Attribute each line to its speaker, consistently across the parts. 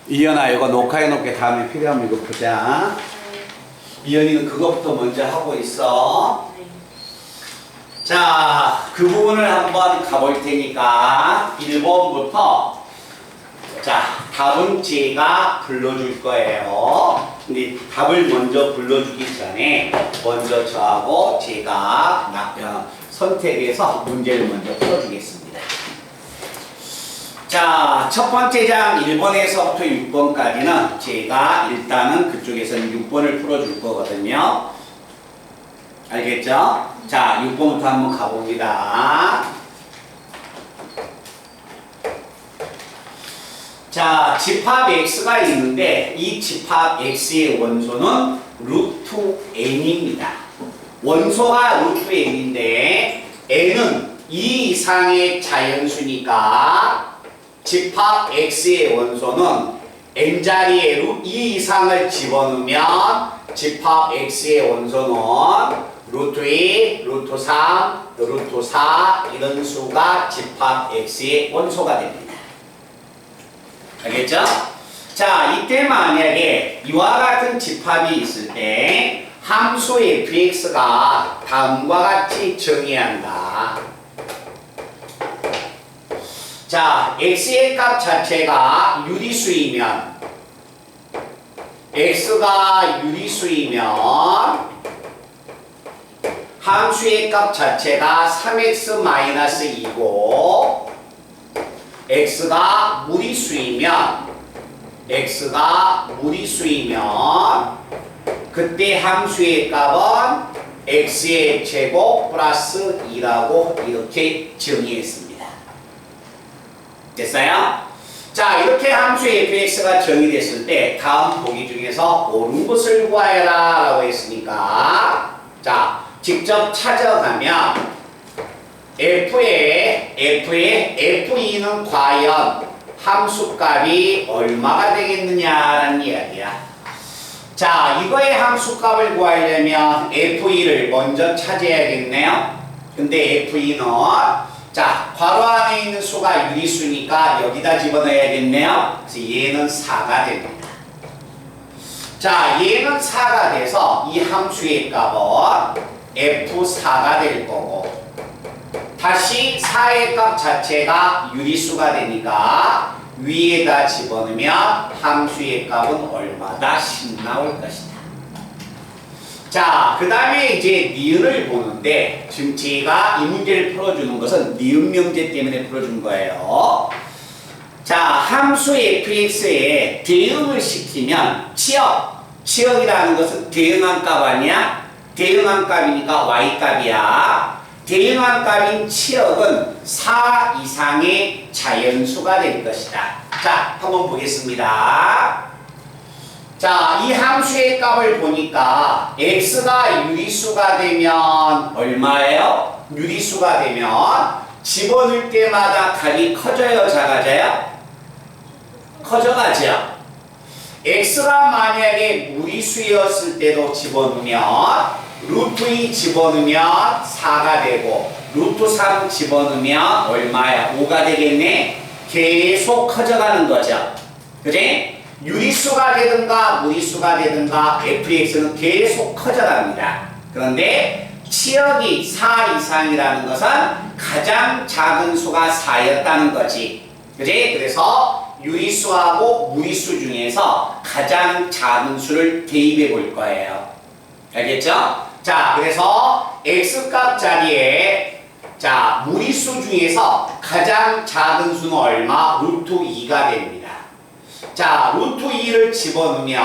Speaker 1: 이현아, 이거 녹화해놓게 다음에 필요하면 이거 보자. 이현이는 그것부터 먼저 하고 있어. 자, 그 부분을 한번 가볼 테니까 1번부터 자, 답은 제가 불러줄 거예요. 근데 답을 먼저 불러주기 전에 먼저 저하고 제가 선택해서 문제를 먼저 풀어주겠습니다. 자, 첫 번째 장 1번에서부터 6번까지는 제가 일단은 그쪽에서는 6번을 풀어줄 거거든요. 알겠죠? 자, 6번부터 한번 가봅니다. 자, 집합 x가 있는데 이 집합 x의 원소는 루트 n입니다. 원소가 루트 n인데 n은 2 이상의 자연수니까 집합 x의 원소는 n자리에 2 이상을 집어넣으면 집합 x의 원소는 루트 2, 루트 3, 루트 4 이런 수가 집합 x의 원소가 됩니다. 알겠죠? 자, 이때 만약에 이와 같은 집합이 있을 때 함수 fx가 다음과 같이 정의한다. 자, x의 값 자체가 유리수이면 x가 유리수이면 함수의 값 자체가 3x-2고 x가 무리수이면 그때 함수의 값은 x의 제곱 플러스 2라고 이렇게 정의했습니다. 됐어요? 자, 이렇게 함수의 fx가 정의됐을 때 다음 보기 중에서 옳은 것을 구하여라 라고 했으니까 자, 직접 찾아가면 f의 f2는 과연 함수값이 얼마가 되겠느냐라는 이야기야. 자, 이거의 함수값을 구하려면 f2를 먼저 찾아야겠네요. 근데 f2는 자, 괄호 안에 있는 수가 유리수니까 여기다 집어넣어야겠네요. 그래서 얘는 4가 됩니다. 자, 얘는 4가 돼서 이 함수의 값은 f4가 될 거고 다시 4의 값 자체가 유리수가 되니까 위에다 집어넣으면 함수의 값은 얼마다 10 나올 것이다. 자, 그 다음에 이제 니은을 보는데 지금 제가 이 문제를 풀어주는 것은 니은 명제 때문에 풀어준 거예요. 자, 함수 fx에 대응을 시키면 치역이라는 것은 대응한 값 아니야? 대응한 값이니까 y값이야. 대응한 값인 치역은 4 이상의 자연수가 될 것이다. 자, 한번 보겠습니다. 자, 이 함수의 값을 보니까 x가 유리수가 되면 얼마예요? 유리수가 되면 집어넣을 때마다 값이 커져요, 작아져요? 커져가죠. x가 만약에 무리수였을 때도 집어넣으면 루트 2 집어넣으면 4가 되고 루트 3 집어넣으면 얼마야? 5가 되겠네? 계속 커져가는 거죠. 그지? 유리수가 되든가 무리수가 되든가 fx는 계속 커져갑니다. 그런데 치역이 4 이상이라는 것은 가장 작은 수가 4였다는 거지. 그지? 그래서 유리수하고 무리수 중에서 가장 작은 수를 대입해 볼 거예요. 알겠죠? 자, 그래서 x값 자리에 자, 무리수 중에서 가장 작은 수는 얼마? 루트 2가 됩니다. 자, 루트 2를 집어넣으면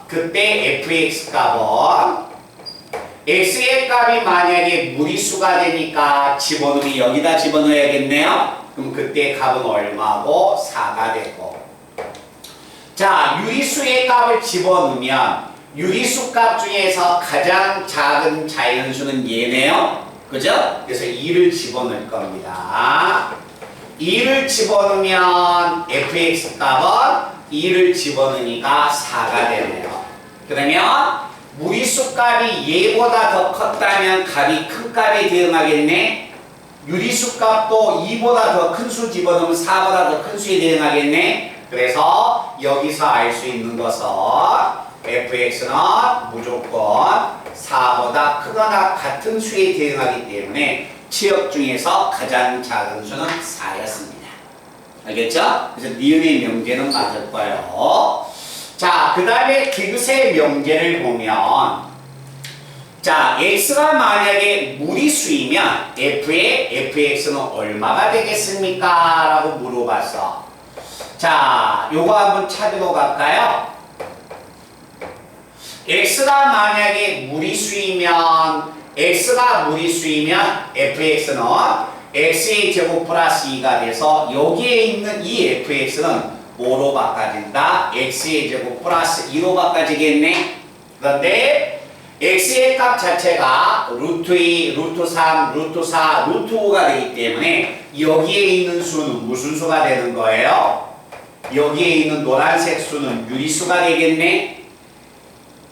Speaker 1: 그때 fx 값은 x의 값이 만약에 무리수가 되니까 집어넣으면 여기다 집어넣어야겠네요. 그럼 그때 값은 얼마고? 4가 되고. 자, 유리수의 값을 집어넣으면 유리수 값 중에서 가장 작은 자연수는 얘네요. 그죠? 그래서 2를 집어넣을 겁니다. 2를 집어넣으면 fx 값은 2를 집어넣으니까 4가 되네요. 그러면 무리수 값이 얘보다 더 컸다면 값이 큰 값에 대응하겠네. 유리수 값도 2보다 더 큰 수 집어넣으면 4보다 더 큰 수에 대응하겠네. 그래서 여기서 알 수 있는 것은 fx는 무조건 4보다 크거나 같은 수에 대응하기 때문에 치역 중에서 가장 작은 수는 4였습니다. 알겠죠? 그래서 니은의 명제는 맞을 거예요. 자, 그 다음에 디귿의 명제를 보면, 자, x가 만약에 무리수이면 f의 fx는 얼마가 되겠습니까? 라고 물어봤어. 자, 요거 한번 찾으러 갈까요? x가 만약에 무리수이면 fx는 x의 제곱 플러스 2가 돼서 여기에 있는 이 fx는 뭐로 바꿔진다? x의 제곱 플러스 2로 바꿔지겠네? 그런데 x의 값 자체가 루트 2, 루트 3, 루트 4, 루트 5가 되기 때문에 여기에 있는 수는 무슨 수가 되는 거예요? 여기에 있는 노란색 수는 유리수가 되겠네?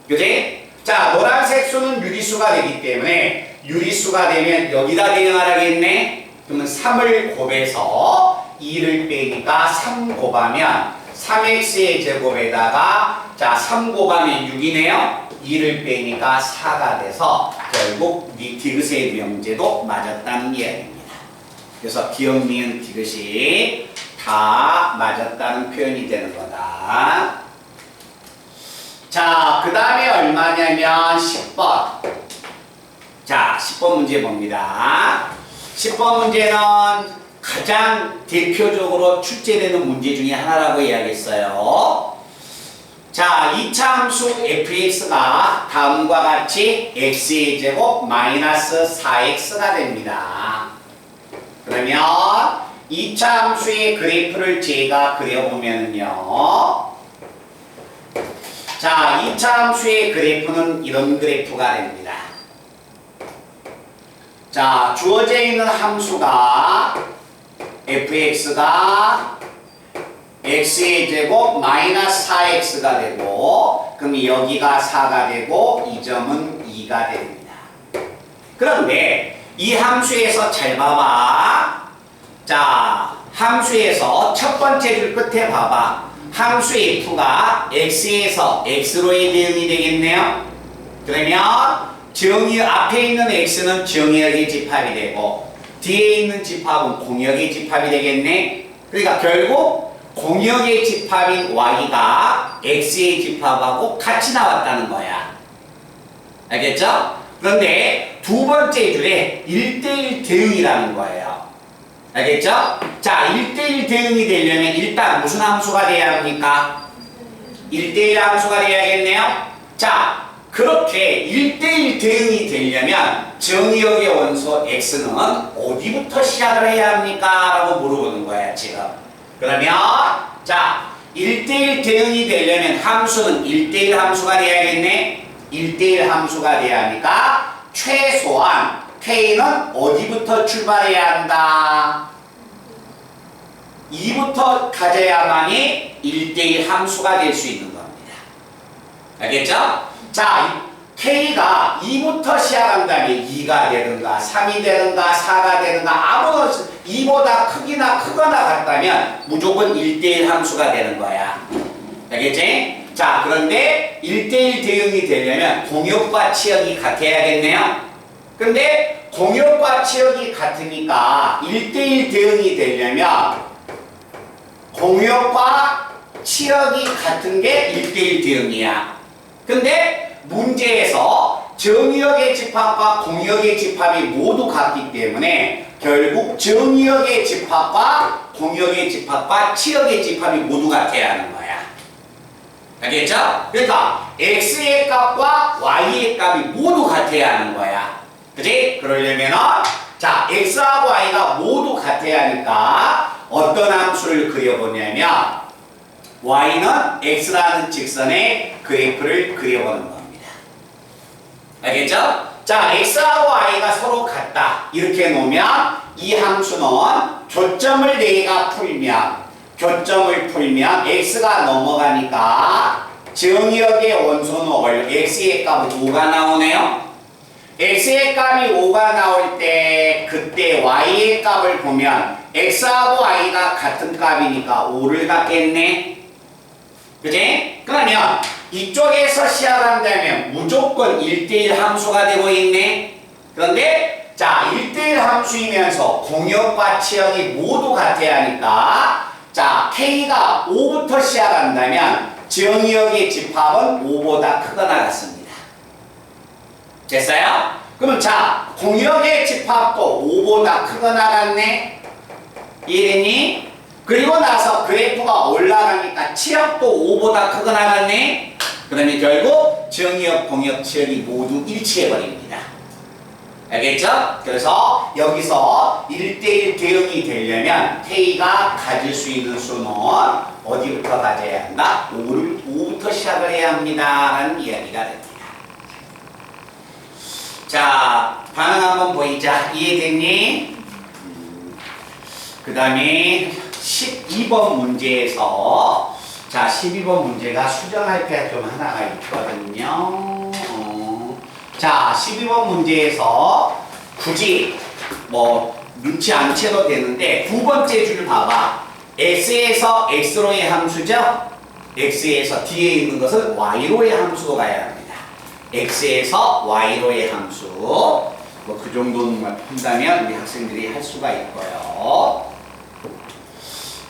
Speaker 1: 그지? 자, 노란색 수는 유리수가 되기 때문에 유리수가 되면 여기다 대응하라겠네? 그러면 3을 곱해서 2를 빼니까 3 곱하면 3x의 제곱에다가 자, 3 곱하면 6이네요? 2를 빼니까 4가 돼서 결국 디귿의 명제도 맞았다는 이야기입니다. 그래서 기억, 니은, 디귿이 다 맞았다는 표현이 되는 거다. 자, 그 다음에 얼마냐면 10번. 자, 10번 문제 봅니다. 10번 문제는 가장 대표적으로 출제되는 문제 중에 하나라고 이야기했어요. 자, 이차 함수 fx가 다음과 같이 x의 제곱 마이너스 4x가 됩니다. 그러면 이차 함수의 그래프를 제가 그려보면요. 자, 이차 함수의 그래프는 이런 그래프가 됩니다. 자, 주어져 있는 함수가 fx가 x의 제곱 마이너스 4x가 되고, 그럼 여기가 4가 되고 이 점은 2가 됩니다. 그런데 이 함수에서 잘 봐봐. 자, 함수에서 첫 번째 줄 끝에 봐봐. 함수 f가 x에서 x로의 대응이 되겠네요. 그러면 앞에 있는 x는 정의역의 집합이 되고 뒤에 있는 집합은 공역의 집합이 되겠네. 그러니까 결국 공역의 집합인 y가 x의 집합하고 같이 나왔다는 거야. 알겠죠? 그런데 두 번째 줄에 1대1 대응이라는 거예요. 알겠죠? 자, 1대1 대응이 되려면 일단 무슨 함수가 돼야 합니까? 1대1 함수가 돼야겠네요. 자, 그렇게 1대1 대응이 되려면 정의역의 원소 x는 어디부터 시작을 해야 합니까? 라고 물어보는 거야, 지금. 그러면 자, 1대1 대응이 되려면 함수는 1대1 함수가 돼야겠네? 1대1 함수가 돼야 하니까 최소한 k는 어디부터 출발해야 한다? 2부터 가져야만이 1대1 함수가 될 수 있는 겁니다. 알겠죠? 자, k가 2부터 시작한다면 2가 되든가 3이 되든가 4가 되든가 아무나 2보다 크거나 같다면 무조건 1대1 함수가 되는 거야. 알겠지? 자, 그런데 1대1 대응이 되려면 공역과 치역이 같아야겠네요. 근데 공역과 치역이 같으니까 1대1 대응이 되려면 공역과 치역이 같은 게 1대1 대응이야. 근데 문제에서 정의역의 집합과 공역의 집합이 모두 같기 때문에 결국 정의역의 집합과 공역의 집합과 치역의 집합이 모두 같아야 하는 거야. 알겠죠? 그러니까 x의 값과 y의 값이 모두 같아야 하는 거야. 그치? 그러려면은 자, x하고 y가 모두 같아야 하니까 어떤 함수를 그려보냐면 y는 x라는 직선의 그래프를 그려보는 겁니다. 알겠죠? 자, x하고 y가 서로 같다. 이렇게 놓으면 이 함수는 교점을 내가 풀면 x가 넘어가니까 정의역의 원소는 x의 값은 5가 나오네요. x의 값이 5가 나올 때 그때 y의 값을 보면 x하고 y가 같은 값이니까 5를 갖겠네. 그지? 그러면 이쪽에서 시작한다면 무조건 1대1 함수가 되고 있네. 그런데 자 1대1 함수이면서 공역과 치역이 모두 같아야 하니까 자 K가 5부터 시작한다면 정의역의 집합은 5보다 크거나 같습니다. 됐어요? 그럼 자 공역의 집합도 5보다 크거나 같네. 이해됐니? 그리고 나서 그래프가 올라가니까 치역도 5보다 크거나 같네. 그러면 결국 정의역, 공역, 치역이 모두 일치해버립니다. 알겠죠? 그래서 여기서 1대1 대응이 되려면 K가 가질 수 있는 수는 어디부터 가져야 한다? 5부터 시작을 해야 합니다. 라는 이야기가 됩니다. 자, 반응 한번 보이자. 이해됐니? 그 다음에 12번 문제에서 자 12번 문제가 수정할 게 좀 하나가 있거든요. 자 12번 문제에서 굳이 뭐 넣지 않셔도 되는데 두 번째 줄 봐봐. X에서 X로의 함수죠? X에서 뒤에 있는 것은 Y로의 함수로 가야 합니다. X에서 Y로의 함수 뭐 그 정도는 한다면 우리 학생들이 할 수가 있고요.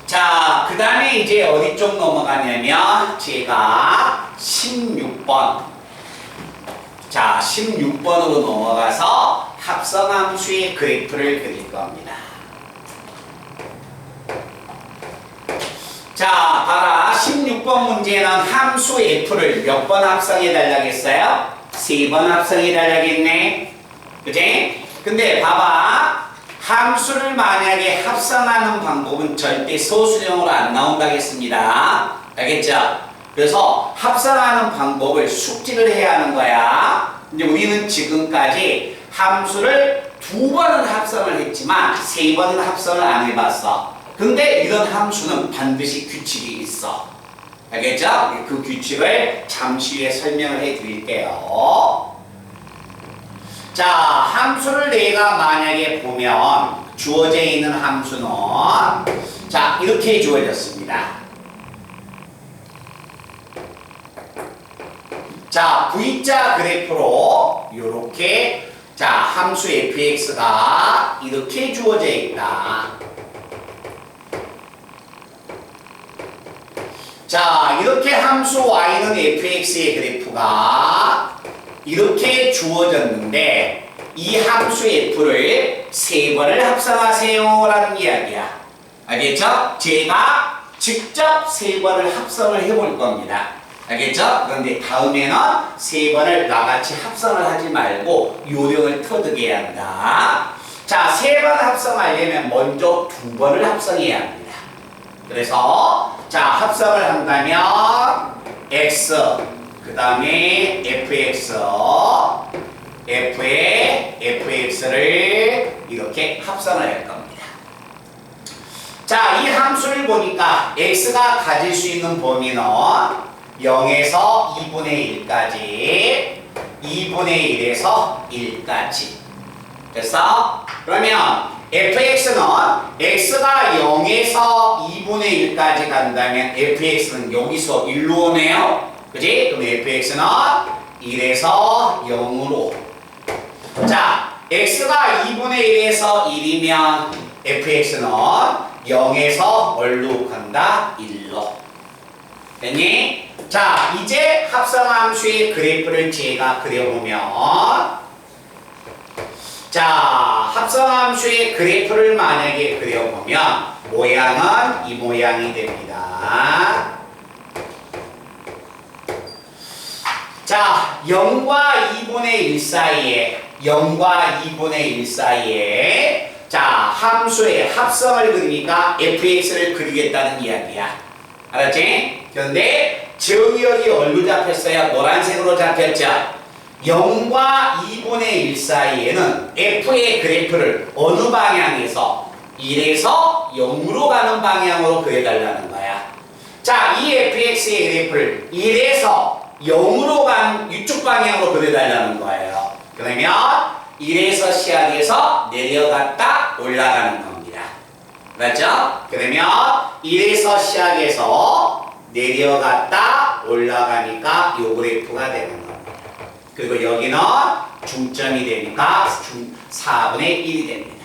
Speaker 1: 자, 그 다음에 이제 어디 쪽 넘어가냐면 제가 16번 자 16번으로 넘어가서 합성함수의 그래프를 그릴 겁니다. 자 봐라 16번 문제는 함수 f를 몇 번 합성해 달라겠어요? 3번 합성해 달라겠네. 그치? 근데 봐봐 함수를 만약에 합성하는 방법은 절대 소수령으로 안 나온다겠습니다. 알겠죠? 그래서 합성하는 방법을 숙지를 해야 하는 거야. 근데 우리는 지금까지 함수를 2번은 합성을 했지만 3번은 합성을 안 해봤어. 근데 이런 함수는 반드시 규칙이 있어. 알겠죠? 그 규칙을 잠시 후에 설명을 해 드릴게요. 자, 함수를 내가 만약에 보면 주어져 있는 함수는 자, 이렇게 주어졌습니다. 자, V자 그래프로 이렇게 자, 함수 fx가 이렇게 주어져 있다. 자, 이렇게 함수 y는 fx의 그래프가 이렇게 주어졌는데 이 함수 f를 3번을 합성하세요 라는 이야기야. 알겠죠? 제가 직접 3번을 합성을 해볼 겁니다. 알겠죠? 그런데 다음에는 3번을 나같이 합성을 하지 말고 요령을 터득해야 한다. 자, 3번 합성하려면 먼저 2번을 합성해야 합니다. 그래서 자, 합성을 한다면 x 그 다음에 fx f에 fx를 이렇게 합성을 할 겁니다. 자, 이 함수를 보니까 x가 가질 수 있는 범위는 0에서 2분의 1까지 2분의 1에서 1까지 됐어? 그러면 fx는 x가 0에서 2분의 1까지 간다면 fx는 여기서 1로 오네요. 그지? 그럼 fx는 1에서 0으로 자, x가 2분의 1에서 1이면 fx는 0에서 얼로 간다? 1로 됐니? 자, 이제 합성함수의 그래프를 제가 그려보면 자, 합성함수의 그래프를 만약에 그려보면 모양은 이 모양이 됩니다. 자, 0과 2분의 1 사이에 0과 2분의 1 사이에 자, 함수의 합성을 그리니까 fx를 그리겠다는 이야기야. 알았지? 그런데 정의역이 어디로 잡혔어요? 노란색으로 잡혔죠? 0과 2분의 1 사이에는 f의 그래프를 어느 방향에서 1에서 0으로 가는 방향으로 그려달라는 거야. 자, 이 fx의 그래프를 1에서 0으로 간 이쪽 방향으로 그려달라는 거예요. 그러면 1에서 시작해서 내려갔다 올라가는 겁니다. 맞죠? 그러면 1에서 시작해서 내려갔다 올라가니까 요 그래프가 되는 겁니다. 그리고 여기는 중점이 되니까 4분의 1이 됩니다.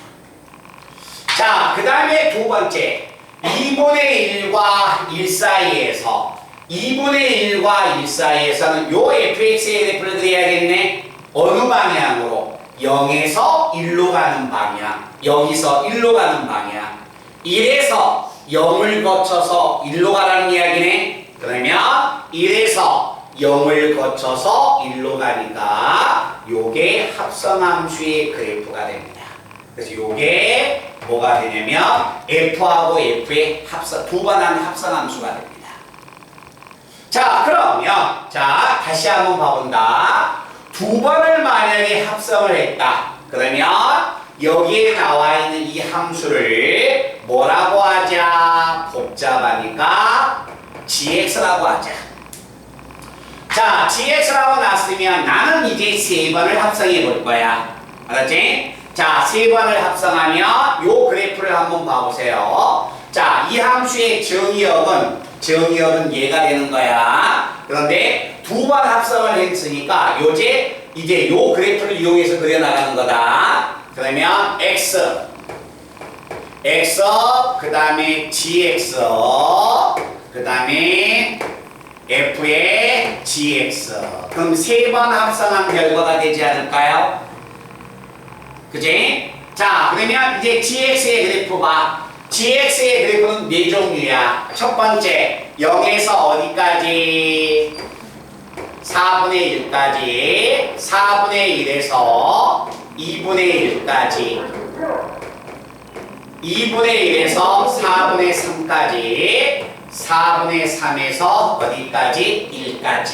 Speaker 1: 자, 그 다음에 두 번째 2분의 1과 1 사이에서 2분의 1과 1 사이에서는 요 fx의 그래프를 그려야겠네. 어느 방향으로? 0에서 1로 가는 방향. 여기서 1로 가는 방향. 1에서 0을 거쳐서 1로 가라는 이야기네. 그러면 1에서 0을 거쳐서 1로 가니까 요게 합성함수의 그래프가 됩니다. 그래서 요게 뭐가 되냐면 F하고 F의 합성, 두 번 한 합성함수가 됩니다. 자, 그러면 자 다시 한번 봐본다. 두 번을 만약에 합성을 했다. 그러면 여기에 나와 있는 이 함수를 뭐라고 하자? 복잡하니까 gx라고 하자. 자, gx라고 났으면 나는 이제 세 번을 합성해 볼 거야. 알았지? 자, 세 번을 합성하면 요 그래프를 한번 봐보세요. 자, 이 함수의 정의역은 얘가 되는 거야. 그런데 두 번 합성을 했으니까 이제 요 그래프를 이용해서 그려나가는 거다. 그러면 x 그 다음에 gx 그 다음에 f의 gx. 그럼 세 번 합성한 결과가 되지 않을까요? 그지? 자, 그러면 이제 gx의 그래프 봐. gx의 그래프는 네 종류야. 첫 번째 0에서 어디까지? 4분의 1까지, 4분의 1에서 2분의 1까지, 2분의 1에서 4분의 3까지, 4분의 3에서 어디까지? 1까지.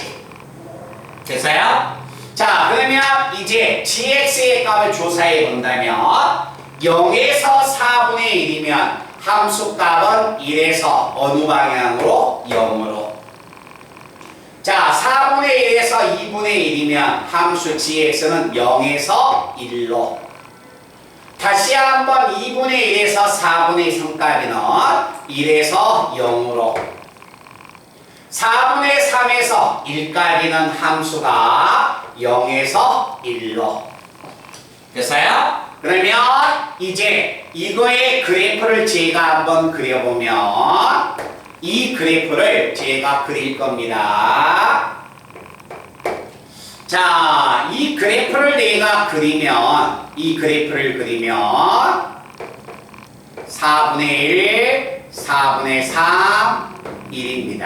Speaker 1: 됐어요? 자, 그러면 이제 gx의 값을 조사해 본다면 0에서 4분의 1이면 함수 값은 1에서 어느 방향으로? 0으로. 자, 4분의 1에서 2분의 1이면 함수 gx는 0에서 1로. 다시 한번 2분의 1에서 4분의 3까지는 1에서 0으로. 4분의 3에서 1까지는 함수가 0에서 1로. 됐어요? 그러면 이제 이거의 그래프를 제가 한번 그려보면 이 그래프를 제가 그릴 겁니다. 자, 이 그래프를 내가 그리면 4분의 1, 4분의 3, 1입니다.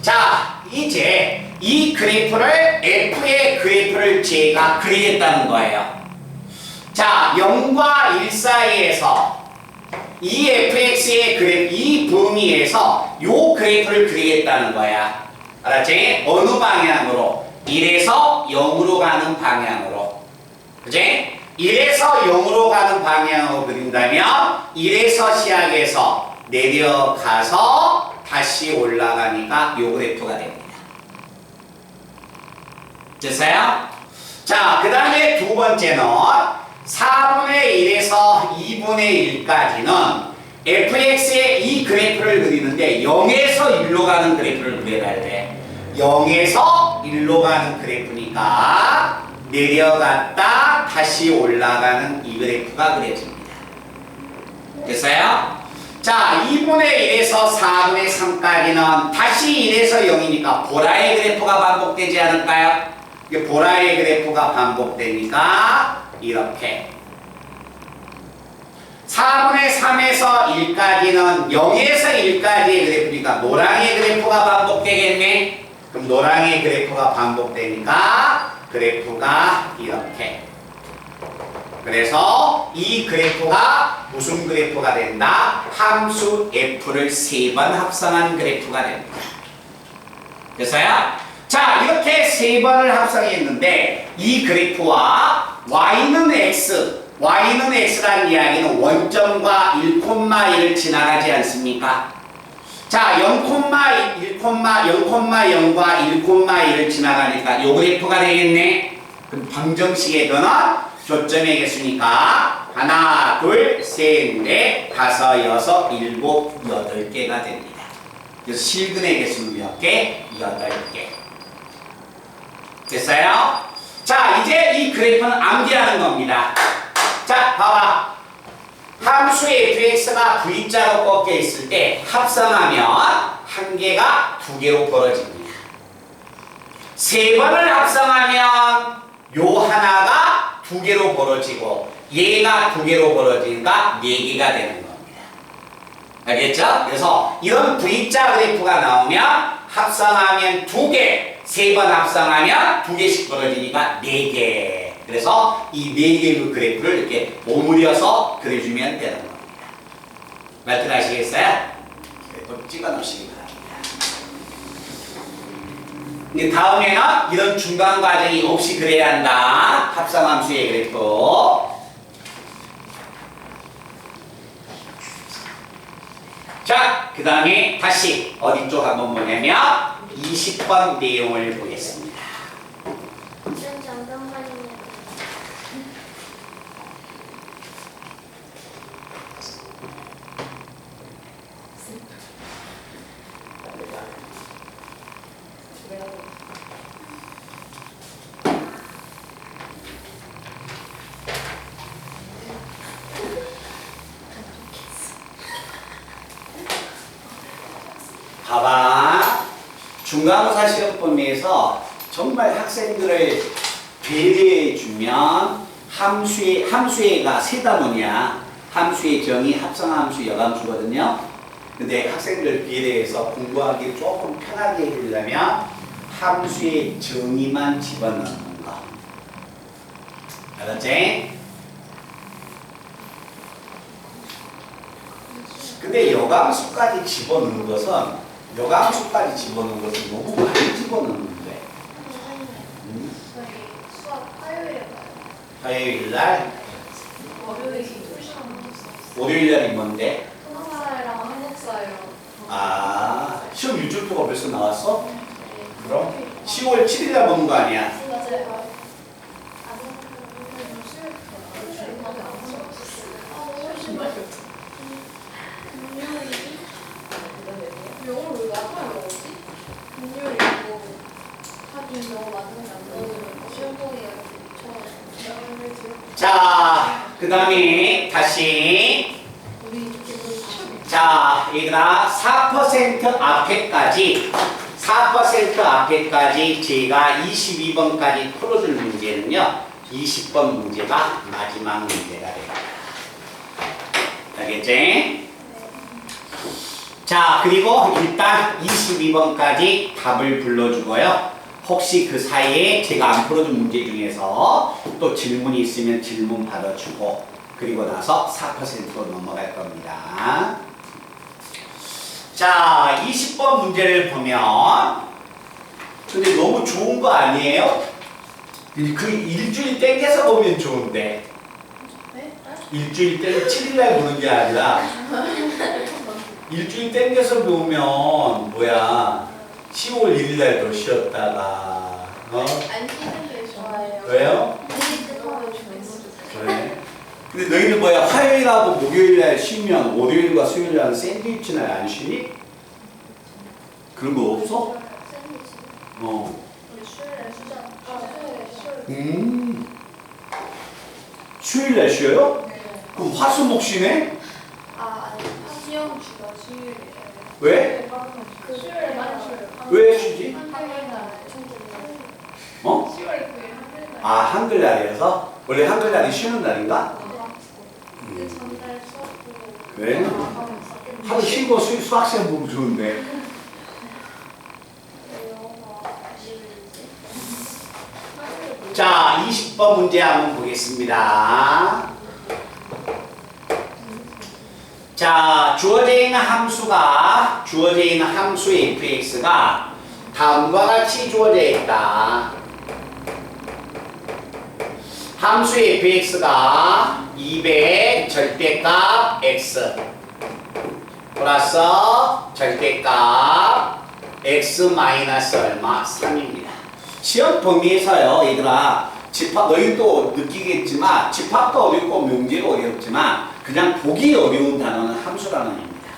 Speaker 1: 자, 이제 이 그래프를 F의 그래프를 제가 그리겠다는 거예요. 자, 0과 1 사이에서 이 fx의 그래프, 이 범위에서 요 그래프를 그리겠다는 거야. 알았지? 어느 방향으로? 1에서 0으로 가는 방향으로. 그치? 1에서 0으로 가는 방향으로 그린다면 1에서 시작해서 내려가서 다시 올라가니까 요 그래프가 됩니다. 됐어요? 자, 그 다음에 두 번째는 4분의 1에서 2분의 1까지는 fx의 이 그래프를 그리는데 0에서 1로 가는 그래프를 그려야 돼. 0에서 1로 가는 그래프니까 내려갔다 다시 올라가는 이 그래프가 그려집니다. 됐어요? 자, 2분의 1에서 4분의 3까지는 다시 1에서 0이니까 보라의 그래프가 반복되지 않을까요? 보라의 그래프가 반복되니까 이렇게 4분의 3에서 1까지는 0에서 1까지의 그래프니까 노랑의 그래프가 반복되겠네. 그럼 노랑의 그래프가 반복되니까 그래프가 이렇게. 그래서 이 그래프가 무슨 그래프가 된다? 함수 f를 3번 합성한 그래프가 됩니다. 됐어요? 자, 이렇게 3번을 합성했는데 이 그래프와 y는 x라는 이야기는 원점과 1,1을 지나가지 않습니까? 자, 0,0과 1,1을 지나가니까 요 그래프가 되겠네. 그럼 방정식에서는 교점의 개수니까 하나, 둘, 셋, 넷, 다섯, 여섯, 일곱, 8개가 됩니다. 그래서 실근의 개수는 몇 개? 8개. 됐어요? 자, 이제 이 그래프는 암기하는 겁니다. 자, 봐봐. 함수의 fx가 v자로 꺾여 있을 때 합성하면 한 개가 두 개로 벌어집니다. 세 번을 합성하면 요 하나가 두 개로 벌어지고 얘가 두 개로 벌어지니까 네 개가 되는 겁니다. 알겠죠? 그래서 이런 V자 그래프가 나오면 합성하면 두 개, 세 번 합성하면 두 개씩 벌어지니까 네 개. 그래서 이 네 개의 그래프를 이렇게 오므려서 그려주면 되는 겁니다. 말들 아시겠어요? 그래프 찍어 놓으시기 바랍니다. 이제 다음에는 이런 중간 과정이 없이 그려야 한다. 합성함수의 그래프. 자, 그 다음에 다시 어디 쪽 한번 보냐면 20번 내용을 보겠습니다.
Speaker 2: 잠깐만요.
Speaker 1: 봐봐. 중간고사 시험 범위에서 정말 학생들을 배려해주면 함수의가 세 단원이야. 함수의 정의, 합성함수, 역함수거든요. 근데 학생들 배려해서 공부하기 조금 편하게 해주려면 함수의 정의만 집어넣는 거. 알았지? 근데 역함수까지 집어넣는 것은 너무 많이 집어넣는데.
Speaker 2: 저희 수업 화요일에 봐요.
Speaker 1: 화요일 날, 월요일 날이 뭔데?
Speaker 2: 통사랑 한국사예요.
Speaker 1: 아, 시험 일주일표가 벌써 나왔어? 그럼 10월 7일 날 보는 거 아니야?
Speaker 2: 맞아요. 영어를 왜 나중에 먹었지? 금요일이고 하긴 너무 맞는 안 시험 동이가
Speaker 1: 자, 그 다음에 다시. 자, 얘들아, 4% 앞에까지 제가 22번까지 풀어줄 문제는요, 20번 문제가 마지막 문제가 됩니다. 알겠지? 자, 그리고 일단 22번까지 답을 불러주고요. 혹시 그 사이에 제가 안 풀어준 문제 중에서 또 질문이 있으면 질문 받아주고, 그리고 나서 4%로 넘어갈 겁니다. 자, 20번 문제를 보면, 근데 너무 좋은 거 아니에요? 그 일주일 땡겨서 보면 좋은데, 일주일 땡 7일날 보는 게 아니라 일주일 땡겨서 보면 뭐야, 10월 1일날도 쉬었다가
Speaker 2: 안 쉬는 게 좋아요.
Speaker 1: 왜요?
Speaker 2: 안 쉬는 거 좋아요.
Speaker 1: 그래? 근데 너희는 뭐야, 화요일하고 목요일날 쉬면 월요일과 수요일날은 샌드위치 날 안 쉬니? 그런 거 없어?
Speaker 2: 샌드위치.
Speaker 1: 어.
Speaker 2: 우리 수요일에 쉬자. 수요일에.
Speaker 1: 수요일날 쉬어요?
Speaker 2: 네.
Speaker 1: 그럼 화수목 쉬네?
Speaker 2: 아니 시험 주가 수요일에.
Speaker 1: 왜?
Speaker 2: 그 수요일에 많이 쉬어요.
Speaker 1: 왜 쉬지?
Speaker 2: 한글날.
Speaker 1: 어?
Speaker 2: 10월 9일 한글날.
Speaker 1: 아, 한글날이어서? 원래 한글날이 쉬는 날인가?
Speaker 2: 그 전날 수업도.
Speaker 1: 그래? 하루 쉬고 수학 시험 보면 좋은데. 자, 20번 문제 한번 보겠습니다. 자, 주어져 있는 함수의 fx가 다음과 같이 주어져 있다. 함수의 fx가 200 절대값 x 플러스 절대값 x 마이너스 얼마? 3입니다. 시험 범위에서요, 얘들아, 너희도 느끼겠지만 집합도 어렵고 명제가 어렵지만 그냥 보기 어려운 단어는 함수라는 겁니다.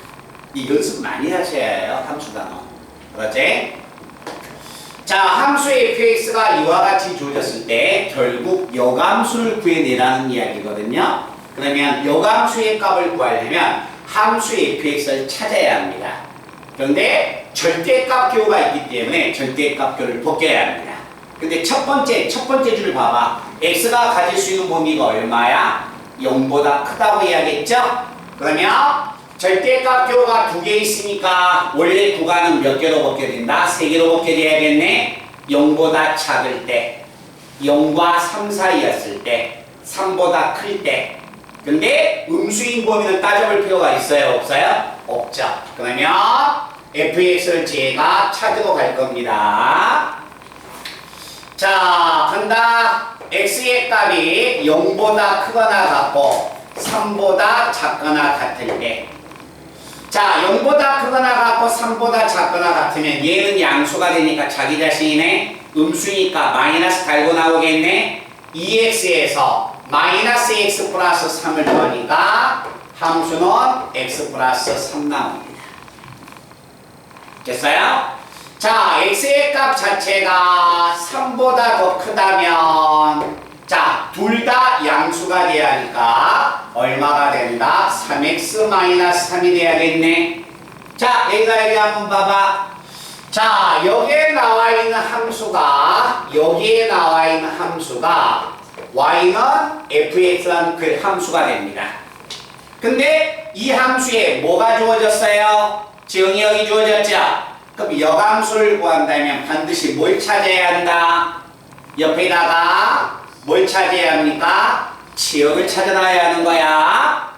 Speaker 1: 이 연습 많이 하셔야 해요. 함수 단어. 그렇지? 자, 함수의 fx가 이와 같이 주어졌을 때 결국 여감수를 구해내라는 이야기거든요. 그러면 여감수의 값을 구하려면 함수의 fx를 찾아야 합니다. 그런데 절대값교가 있기 때문에 절대값교를 벗겨야 합니다. 근데 첫 번째 줄을 봐봐. x가 가질 수 있는 범위가 얼마야? 0보다 크다고 이야기했죠? 그러면 절대값교가 2개 있으니까 원래 구간은 몇 개로 벗겨야 된다? 3개로 벗겨져야겠네? 0보다 작을 때, 0과 3 사이였을 때, 3보다 클 때. 근데 음수인 범위는 따져볼 필요가 있어요? 없어요? 없죠. 그러면 fx를 제가 찾으러 갈 겁니다. 자, 간다. x의 값이 0보다 크거나 같고 3보다 작거나 같을 때. 자, 0보다 크거나 같고 3보다 작거나 같으면 얘는 양수가 되니까 자기 자신이네. 음수니까 마이너스 달고 나오겠네. 2x에서 마이너스 x 플러스 3을 더하니까 함수는 x 플러스 3 나옵니다. 됐어요? 자, x의 값 자체가 3보다 더 크다면 자, 둘 다 양수가 돼야 하니까 얼마가 된다? 3x-3이 돼야겠네. 자, 여기 한번 봐봐. 자, 여기에 나와 있는 함수가 y는 fx라는 그 함수가 됩니다. 근데 이 함수에 뭐가 주어졌어요? 정의역이 주어졌죠? 그럼 여감수를 구한다면 반드시 뭘 찾아야 한다? 옆에다가 뭘 찾아야 합니까? 치역을 찾아놔야 하는 거야.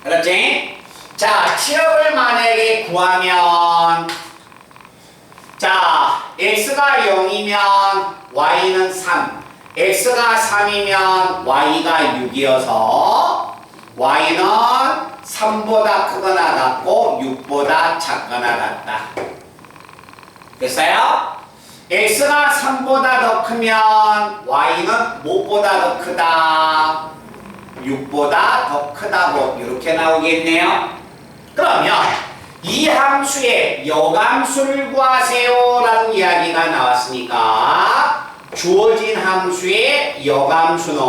Speaker 1: 그렇지? 자, 치역을 만약에 구하면 자, x가 0이면 y는 3, x가 3이면 y가 6이어서 y는 3보다 크거나 같고 6보다 작거나 같다. 됐어요? x가 3보다 더 크면 y는 무엇보다 더 크다? 6보다 더 크다고 이렇게 나오겠네요. 그러면 이 함수의 여감수를 구하세요 라는 이야기가 나왔으니까 주어진 함수의 여감수는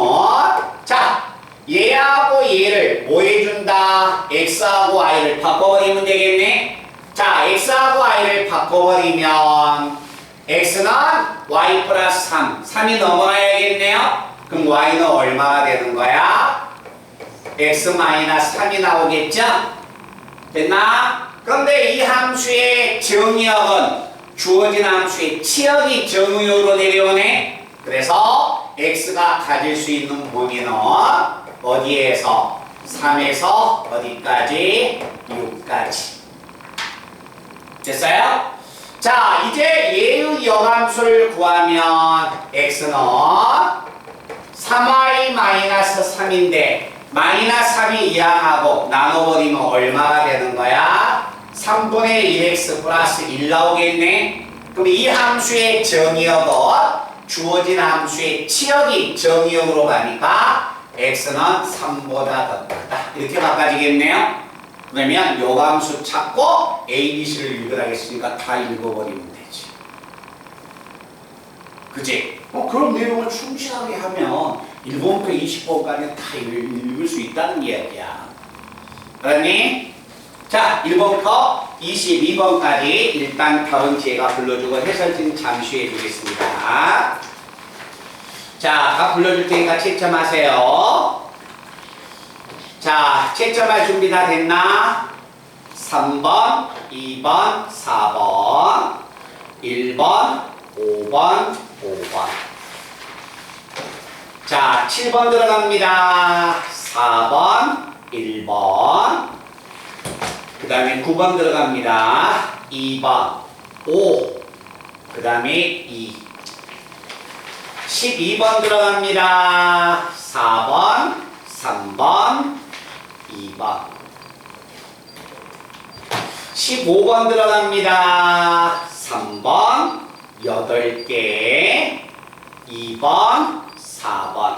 Speaker 1: 자, 얘하고 얘를 뭐 해준다? x하고 y를 바꿔버리면 되겠네. 자, x하고 y를 바꿔버리면 x는 y 플러스 3, 3이 넘어가야겠네요. 그럼 y는 얼마가 되는 거야? x 마이너스 3이 나오겠죠? 됐나? 그런데 이 함수의 정의역은 주어진 함수의 치역이 정의역으로 내려오네. 그래서 x가 가질 수 있는 범위는 어디에서? 3에서 어디까지? 6까지. 됐어요? 자, 이제 얘의 여감수를 구하면 x는 3y-3인데 마이너스 3이 이항하고 나눠버리면 얼마가 되는 거야? 3분의 1x 플러스 1 나오겠네? 그럼 이 함수의 정의역은 주어진 함수의 치역이 정의역으로 가니까 x는 3보다 더 크다. 이렇게 바꿔지겠네요? 그러면 요감수 찾고 A, B, C를 읽으라겠으니까 다 읽어버리면 되지. 그치? 그런 내용을 충실하게 하면 1번부터 20번까지 다 읽을 수 있다는 이야기야. 그러니? 자, 1번부터 22번까지 일단 다른 제가 불러주고 해설진 잠시 해주겠습니다. 자, 다 불러줄 테니까 채점하세요. 자, 채점할 준비 다 됐나? 3번, 2번, 4번, 1번, 5번, 5번. 자, 7번 들어갑니다. 4번, 1번. 그 다음에 9번 들어갑니다. 2번, 5. 그 다음에 2. 12번 들어갑니다. 4번, 3번, 2번. 15번 들어갑니다. 3번, 8개. 2번, 4번.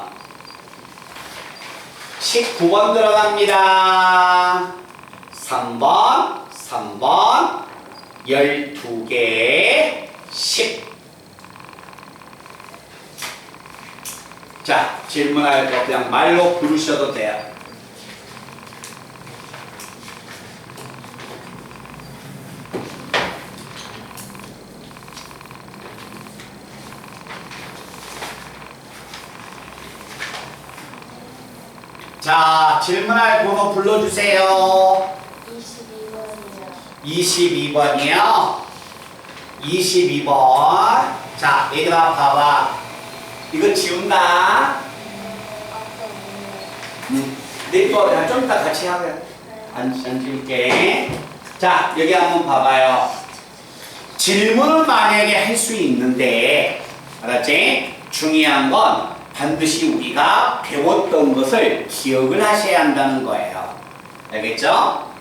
Speaker 1: 19번 들어갑니다. 3번, 3번, 12개, 10. 자, 질문할 거 그냥 말로 부르셔도 돼요. 자, 질문할 번호 불러주세요.
Speaker 2: 22번이요.
Speaker 1: 22번이요. 22번. 자, 얘들아 봐봐. 이거 지운다.
Speaker 2: 아까
Speaker 1: 내 이거 그냥 좀 이따 같이 하게. 안 지울게. 자, 여기 한번 봐봐요. 질문을 만약에 할 수 있는데, 알았지? 중요한 건 반드시 우리가 배웠던 것을 기억을 하셔야 한다는 거예요. 알겠죠?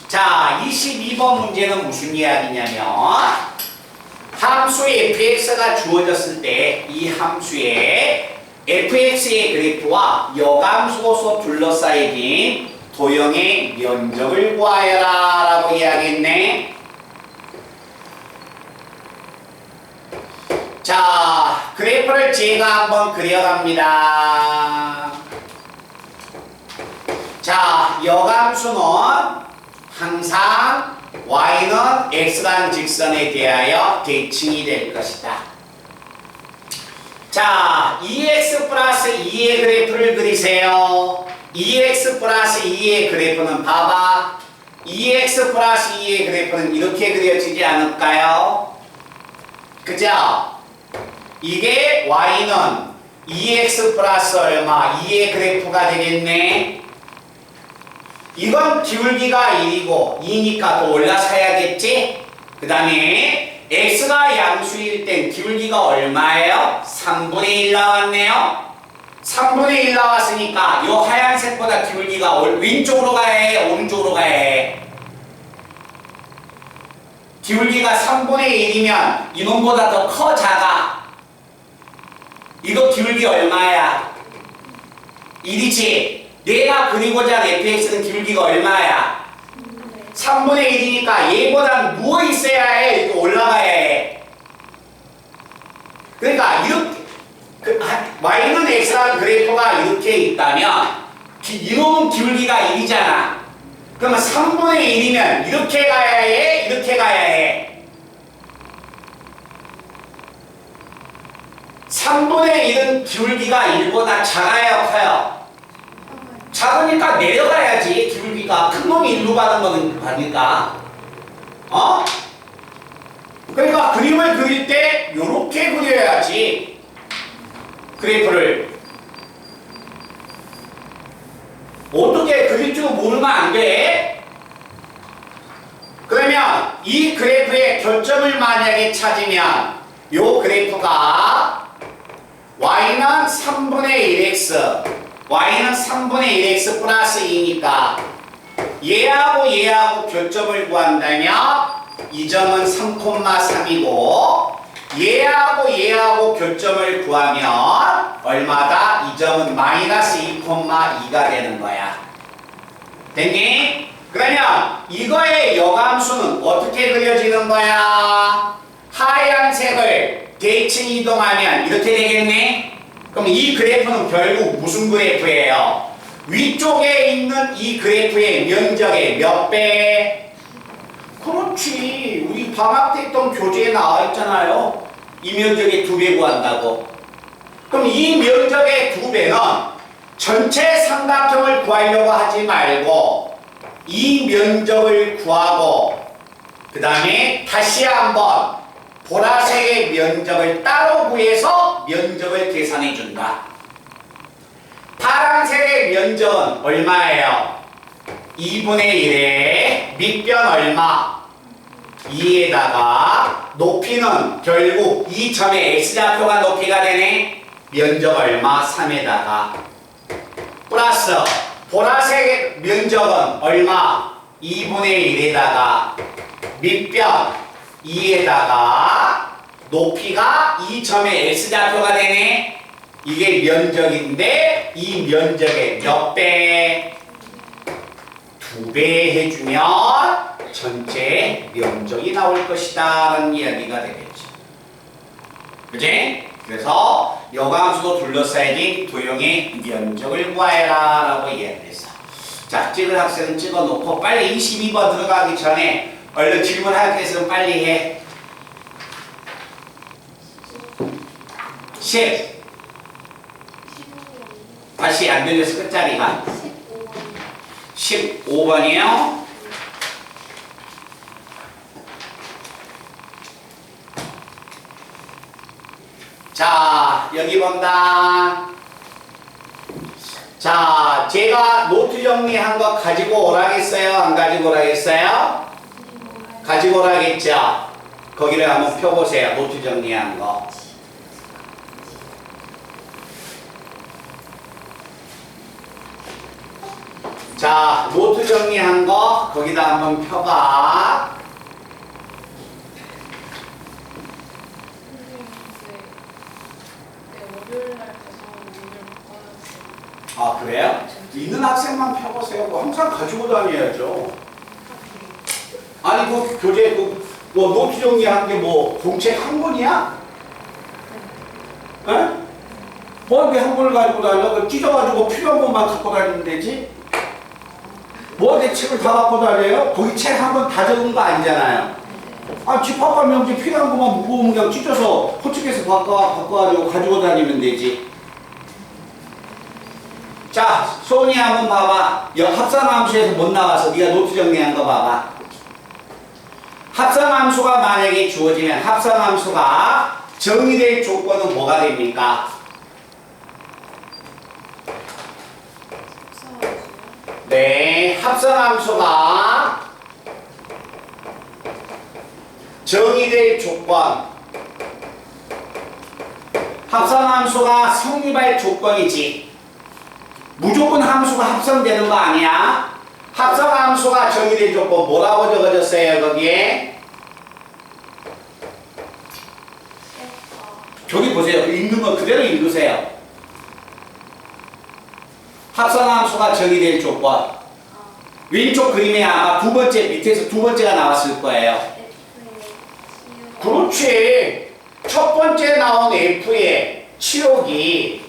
Speaker 1: 자, 22번 문제는 무슨 이야기냐면 함수의 fx가 주어졌을 때 이 함수의 fx의 그래프와 여감수로서 둘러싸여진 도형의 면적을 구하여라 라고 이야기했네. 자, 그래프를 제가 한번 그려갑니다. 자, 여감수는 항상 y는 x라는 직선에 대하여 대칭이 될 것이다. 자, 2x 플러스 2의 그래프를 그리세요. 2x 플러스 2의 그래프는 봐봐. 2x 플러스 2의 그래프는 이렇게 그려지지 않을까요? 그죠? 이게 y는 2x 플러스 얼마? 2의 그래프가 되겠네. 이건 기울기가 1이고 2니까 또 올라서야겠지? 그 다음에 x가 양수일 땐 기울기가 얼마예요? 3분의 1 나왔네요. 3분의 1 나왔으니까 이 하얀색보다 기울기가 왼쪽으로 가야 해? 오른쪽으로 가야 해? 기울기가 3분의 1이면 이놈보다 더 커? 작아? 이거 기울기 얼마야? 1이지? 내가 그리고자 한 fx는 기울기가 얼마야? 3분의 1이니까 얘보다 누워 있어야 해? 이렇게 올라가야 해? 그러니까 이렇게 y는 x라는 그래프가 이렇게 있다면 이놈은 기울기가 1이잖아. 그러면 3분의 1이면 이렇게 가야 해? 이렇게 가야 해? 3분의 1은 기울기가 1보다 작아요? 커요? 작으니까 내려가야지. 기울기가 큰 놈이 1로 가는 거는 가니까. 어? 그러니까 그림을 그릴 때 요렇게 그려야지. 그래프를. 어떻게 그릴 줄 모르면 안 돼. 그러면 이 그래프의 교점을 만약에 찾으면 요 그래프가 y는 3분의 1x y는 3분의 1x 플러스 2니까 얘하고 교점을 구한다면 이 점은 3,3이고 얘하고 교점을 구하면 얼마다? 이 점은 마이너스 2,2가 되는 거야. 됐니? 그러면 이거의 여감수는 어떻게 그려지는 거야? 하얀색을 대칭 이동하면 이렇게 되겠네? 그럼 이 그래프는 결국 무슨 그래프예요? 위쪽에 있는 이 그래프의 면적의 몇 배? 그렇지. 우리 방학 때 했던 교재에 나와 있잖아요. 이 면적의 2배 구한다고. 그럼 이 면적의 2배는 전체 삼각형을 구하려고 하지 말고 이 면적을 구하고 그 다음에 다시 한번 보라색의 면적을 따로 구해서 면적을 계산해 준다. 파란색의 면적은 얼마예요? 2분의 1에 밑변 얼마? 2에다가 높이는 결국 이 점의 x좌표가 높이가 되네. 면적 얼마? 3에다가 플러스 보라색의 면적은 얼마? 2분의 1에다가 밑변 2에다가 높이가 이 점의 x좌표가 되네. 이게 면적인데 이 면적의 몇 배? 2배 해주면 전체 면적이 나올 것이다 라는 이야기가 되겠죠. 그지? 그래서 여감수도 둘러싸인 도형의 면적을 구하여라 라고 이야기했어. 자, 찍을 학생은 찍어놓고 빨리 22번 들어가기 전에 얼른 질문할 게 있으면 빨리 해. 10. 다시 안 들려서 끝자리가 15번이요. 자, 여기 본다. 자, 제가 노트 정리한 거 가지고 오라겠어요? 안 가지고 오라겠어요? 가지고 오라겠죠? 거기를 한번 펴보세요. 노트 정리한 거. 자, 노트 정리한 거 거기다 한번 펴봐. 아, 그래요? 있는 학생만 펴보세요. 뭐 항상 가지고 다녀야죠. 아니, 그 교재, 뭐 노트 정리한 게 뭐 공책 한 권이야? 에? 뭐 이렇게 한 권을 가지고 다녀? 그 찢어가지고 필요한 것만 갖고 다니면 되지? 뭐 내 책을 다 갖고 다녀요? 거기 책 한 권 다 적은 거 아니잖아요. 아, 집합하면 이제 필요한 것만 무거우면 그냥 찢어서 호축해서 바꿔가지고 가지고 다니면 되지. 자, 소은이 한번 봐봐. 합산함수에서 못 나와서 네가 노트 정리한 거 봐봐. 합산함수가 만약에 주어지면 합산함수가 정의될 조건은 뭐가 됩니까? 네, 합산함수가 정의될 조건. 합산함수가 성립할 조건이지. 무조건 함수가 합성되는 거 아니야? 합성함수가 정의될 조건 뭐라고 적어졌어요 거기에? 저기 보세요. 읽는 거 그대로 읽으세요. 합성함수가 정의될 조건. 왼쪽 그림에 아마 두 번째 밑에서 두 번째가 나왔을 거예요. 그렇지. 첫 번째 나온 F의 치역이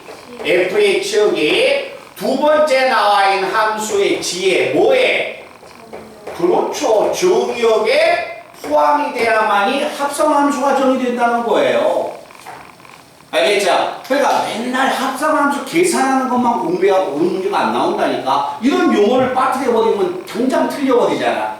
Speaker 1: 두 번째 나와 있는 함수의 G에 뭐에? 그렇죠. 정의역에 포함이 돼야만이 합성함수가 정의된다는 거예요. 알겠죠? 그러니까 맨날 합성함수 계산하는 것만 공부하고 오는 문제가 안 나온다니까. 이런 용어를 빠뜨려버리면 당장 틀려버리잖아.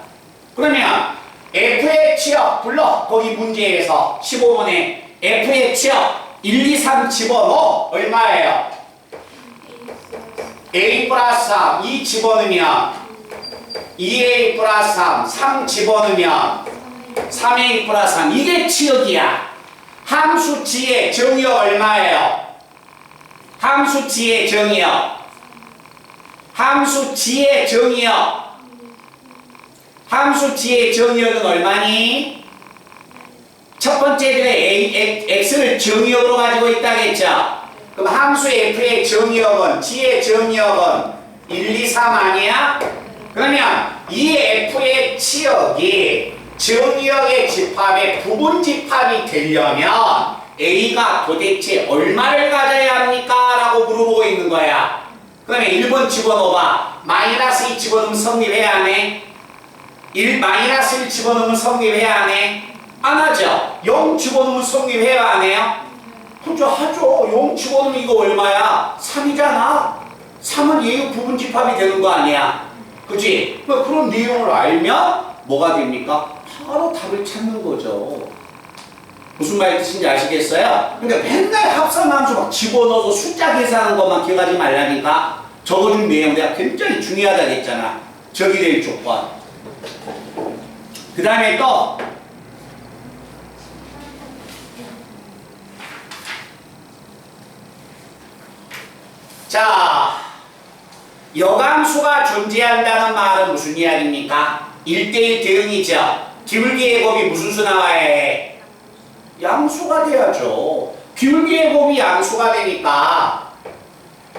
Speaker 1: 그러면 F의 치역 불러. 거기 문제에서 15번에 F의 치역 1, 2, 3 집어넣어. 얼마예요? A 플러스 3, 2 집어넣으면 2A 플러스 3, 3 집어넣으면 3A 플러스 3. 이게 치역이야. 함수 G의 정의역 얼마예요? 함수 G의 정의역. 함수 G의 정의역. 함수 G의 정의역은 얼마니? 첫 번째 X를 정의역으로 가지고 있다겠죠? 그럼 함수 F의 정의역은, G의 정의역은 1, 2, 3 아니야? 그러면 이 F의 치역이 정의역의 집합의 부분 집합이 되려면 A가 도대체 얼마를 가져야 합니까? 라고 물어보고 있는 거야. 그러면 1번 집어넣어봐. 마이너스 2 집어넣으면 성립해야 하네? 마이너스 1 집어넣으면 성립해야 하네? 안 하죠? 0 집어넣으면 성립해야 하네요? 그죠? 하죠. 0 집어넣으면 이거 얼마야? 3이잖아? 3은 얘의 부분 집합이 되는 거 아니야? 그치? 그런 내용을 알면 뭐가 됩니까? 바로 답을 찾는 거죠. 무슨 말 뜻인지 아시겠어요? 그러니까 맨날 합산함수 막 집어넣어서 숫자 계산하는 것만 기억하지 말라니까. 적어준 내용 내가 굉장히 중요하다고 했잖아. 정의될 조건. 그 다음에 또 자, 여감수가 존재한다는 말은 무슨 이야기입니까? 1대1 대응이죠. 기울기의 곱이 무슨 수 나와야 해? 양수가 돼야죠. 기울기의 곱이 양수가 되니까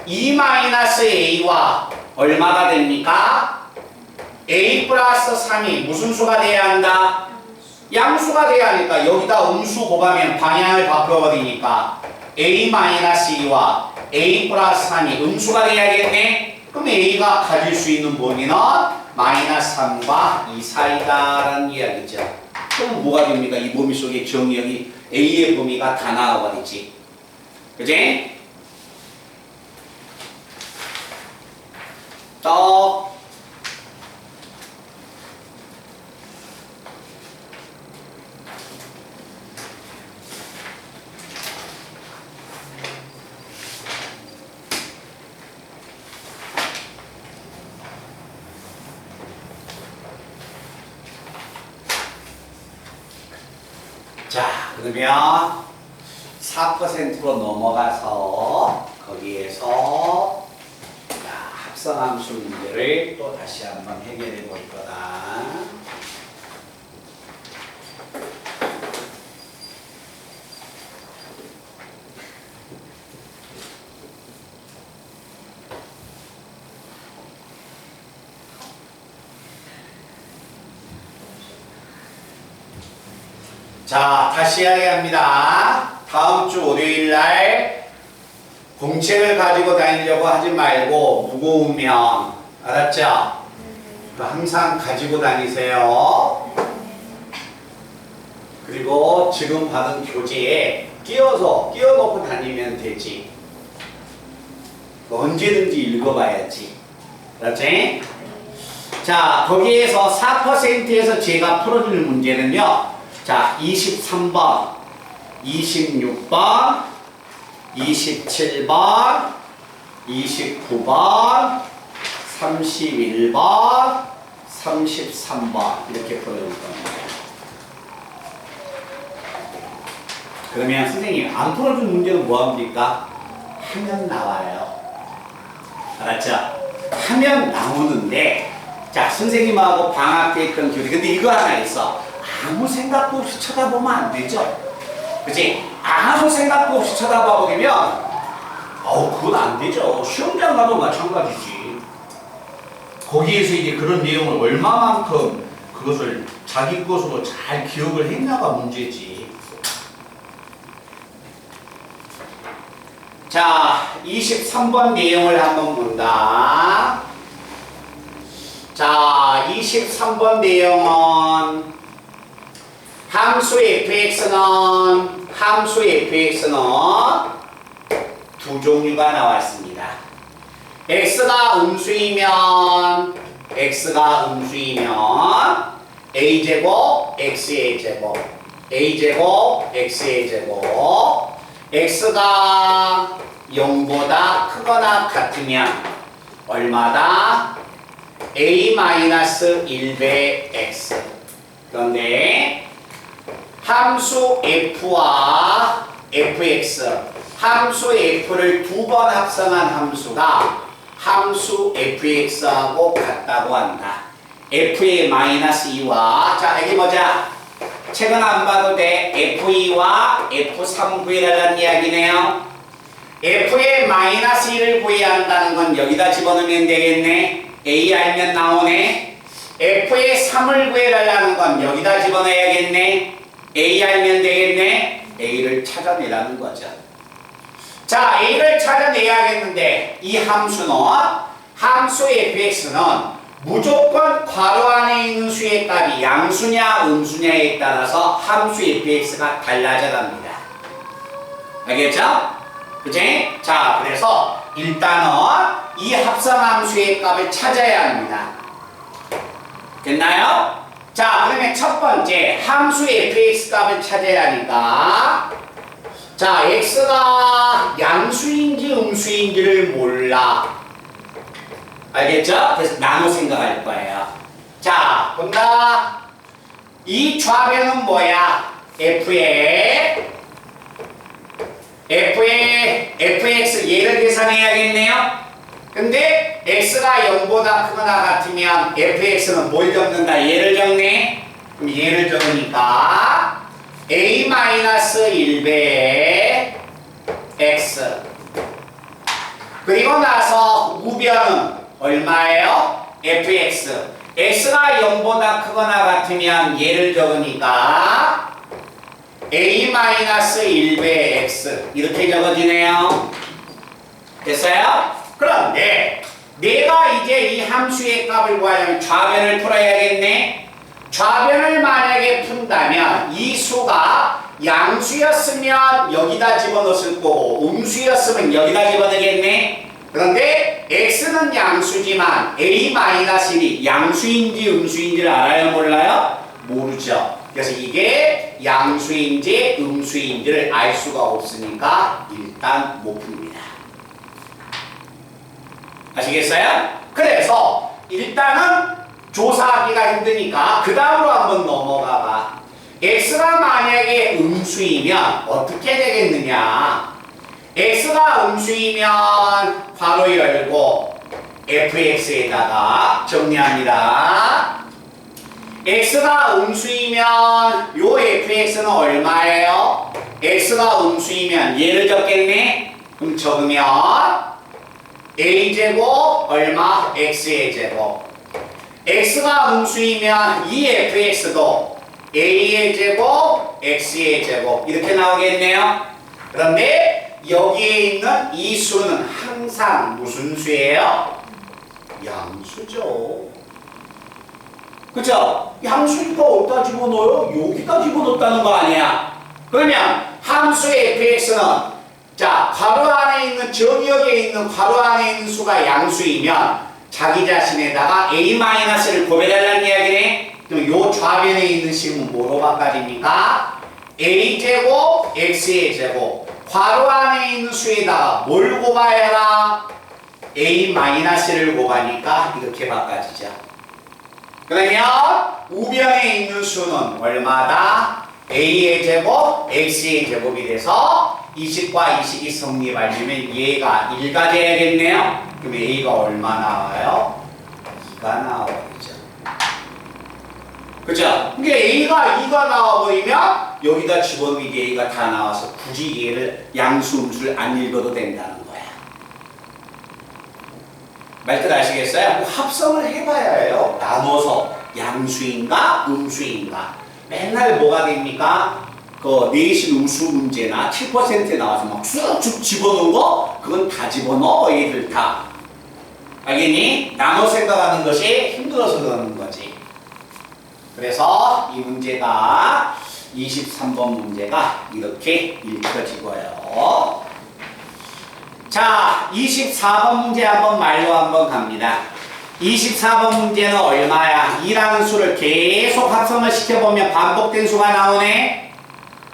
Speaker 1: 2-A와 얼마가 됩니까? a 플러스 3이 무슨 수가 돼야 한다? 양수가 돼야 하니까 여기다 음수 곱하면 방향을 바꿔버리니까 a-2와 a 플러스 3이 음수가 돼야겠네? 그럼 a가 가질 수 있는 범위는 마이너스 3과 2 사이다라는 이야기죠. 그럼 뭐가 됩니까? 이 범위 속에 정의역이 a의 범위가 다 나와버리지. 그지? 또 자, 그러면 4%로 넘어가서 거기에서 합성함수 문제를 또 다시 한번 해결해 볼 거다. 자, 다시 이야기합니다. 다음 주 월요일 날 공책을 가지고 다니려고 하지 말고 무거우면 알았죠? 항상 가지고 다니세요. 그리고 지금 받은 교재에 끼워놓고 다니면 되지. 언제든지 읽어봐야지. 알았지? 자, 거기에서 4%에서 제가 풀어줄 문제는요. 자, 23번, 26번, 27번, 29번, 31번, 33번 이렇게 풀어줄 겁니다. 그러면 선생님 안 풀어준 문제는 뭐합니까? 하면 나와요. 알았죠? 하면 나오는데 자, 선생님하고 방학 때 있던 교재 근데 이거 하나 있어. 아무 생각도 없이 쳐다보면 안 되죠? 그치? 아무 생각도 없이 쳐다봐 버리면 그건 안 되죠. 시험장 가도 마찬가지지. 거기에서 이제 그런 내용을 얼마만큼 그것을 자기 것으로 잘 기억을 했냐가 문제지. 자, 23번 내용을 한번 본다. 자, 23번 내용은 함수 fx는 두 종류가 나왔습니다. x가 음수이면 a제곱 x의 제곱 a제곱 x의 제곱 x가 0보다 크거나 같으면 얼마다? a-1배 x. 그런데 함수 f와 fx, 함수 f를 두 번 합성한 함수가 함수 fx하고 같다고 한다. f의 -2와 자, 여기 보자. 책은 안 봐도 돼. f2와 f3 구해달라는 이야기네요. f의 -1을 구해야 한다는 건 여기다 집어넣으면 되겠네. a 알면 나오네. f의 3을 구해달라는 건 여기다 집어넣어야겠네. a 알면 되겠네. a를 찾아내라는 거죠. 자, a를 찾아내야겠는데 이 함수는 함수 fx는 무조건 괄호 안에 있는 수의 값이 양수냐 음수냐에 따라서 함수 fx가 달라져 갑니다. 알겠죠? 그치? 자, 그래서 일단은 이 합성함수의 값을 찾아야 합니다. 됐나요? 자, 그러면 첫 번째 함수 fx 값을 찾아야 하니까 자, x가 양수인지 음수인지를 몰라. 알겠죠? 그래서 나눠 생각할 거예요. 자, 본다. 이 좌변은 뭐야? fx 얘를 계산해야겠네요. 근데 x가 0보다 크거나 같으면 fx는 뭘 적는다? 얘를 적네. 그럼 얘를 적으니까 a-1배 x. 그리고 나서 우변은 얼마예요? fx. x가 0보다 크거나 같으면 얘를 적으니까 a-1배 x 이렇게 적어지네요. 됐어요? 그런데 내가 이제 이 함수의 값을 구하려면 좌변을 풀어야겠네. 좌변을 만약에 푼다면 이 수가 양수였으면 여기다 집어넣을 거고 음수였으면 여기다 집어넣겠네. 그런데 x는 양수지만 a-1이 양수인지 음수인지를 알아요? 몰라요? 모르죠. 그래서 이게 양수인지 음수인지를 알 수가 없으니까 일단 못 풉니다. 아시겠어요? 그래서 일단은 조사하기가 힘드니까 그 다음으로 한번 넘어가 봐. x가 만약에 음수이면 어떻게 되겠느냐? x가 음수이면 괄호 열고 fx에다가 정리합니다. x가 음수이면 요 fx는 얼마예요? x가 음수이면 얘를 적겠네? 그럼 적으면 a제곱 얼마? x의 제곱. x가 음수이면 이 fx도 a의 제곱, x의 제곱 이렇게 나오겠네요. 그런데 여기에 있는 이 수는 항상 무슨 수예요? 양수죠. 그죠? 양수니까 어디다 집어넣어요? 여기다 집어넣었다는 거 아니야? 그러면 함수의 fx는 자, 괄호 안에 있는 정역에 있는 괄호 안에 있는 수가 양수이면 자기 자신에다가 a-를 곱해달라는 이야기네. 그럼 요 좌변에 있는 식은 뭐로 바꿔집니까? a제곱 x의 제곱 괄호 안에 있는 수에다가 뭘 곱해야 하나? a-를 곱하니까 이렇게 바꿔지죠. 그러면 우변에 있는 수는 얼마다? a의 제곱 x의 제곱이 돼서 이식과 이식이 성립하려면 얘가 1가 돼야겠네요. 그럼 a가 얼마 나와요? 2가 나와버리죠. 그죠? 그러니까 a가 2가 나와버리면 여기다 집어넣으면 a가 다 나와서 굳이 얘를 양수, 음수를 안 읽어도 된다는 거야. 말뜻 아시겠어요? 합성을 해봐야 해요. 나눠서 양수인가 음수인가. 맨날 뭐가 됩니까? 그 내신 우수 문제나 7%에 나와서 막 쑥쑥 집어넣은 거 그건 다 집어넣어 얘들 다. 알겠니? 나눠 생각하는 것이 힘들어서 그러는 거지. 그래서 이 문제가 23번 문제가 이렇게 읽혀지고요. 자, 24번 문제 한번 말로 한번 갑니다. 24번 문제는 얼마야? 2라는 수를 계속 합성을 시켜보면 반복된 수가 나오네.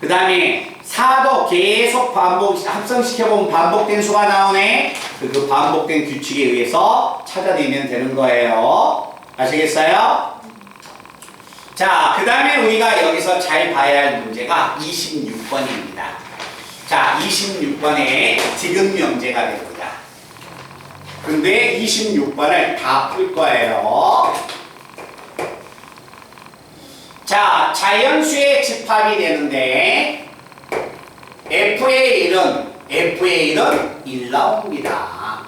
Speaker 1: 그 다음에 4도 계속 합성시켜보면 반복된 수가 나오네. 그 반복된 규칙에 의해서 찾아내면 되는 거예요. 아시겠어요? 자, 그 다음에 우리가 여기서 잘 봐야 할 문제가 26번입니다. 자, 26번에 디귿 명제가 됩니다. 근데 26번을 다 풀 거예요. 자, 자연수의 집합이 되는데 f의 1은 1 나옵니다.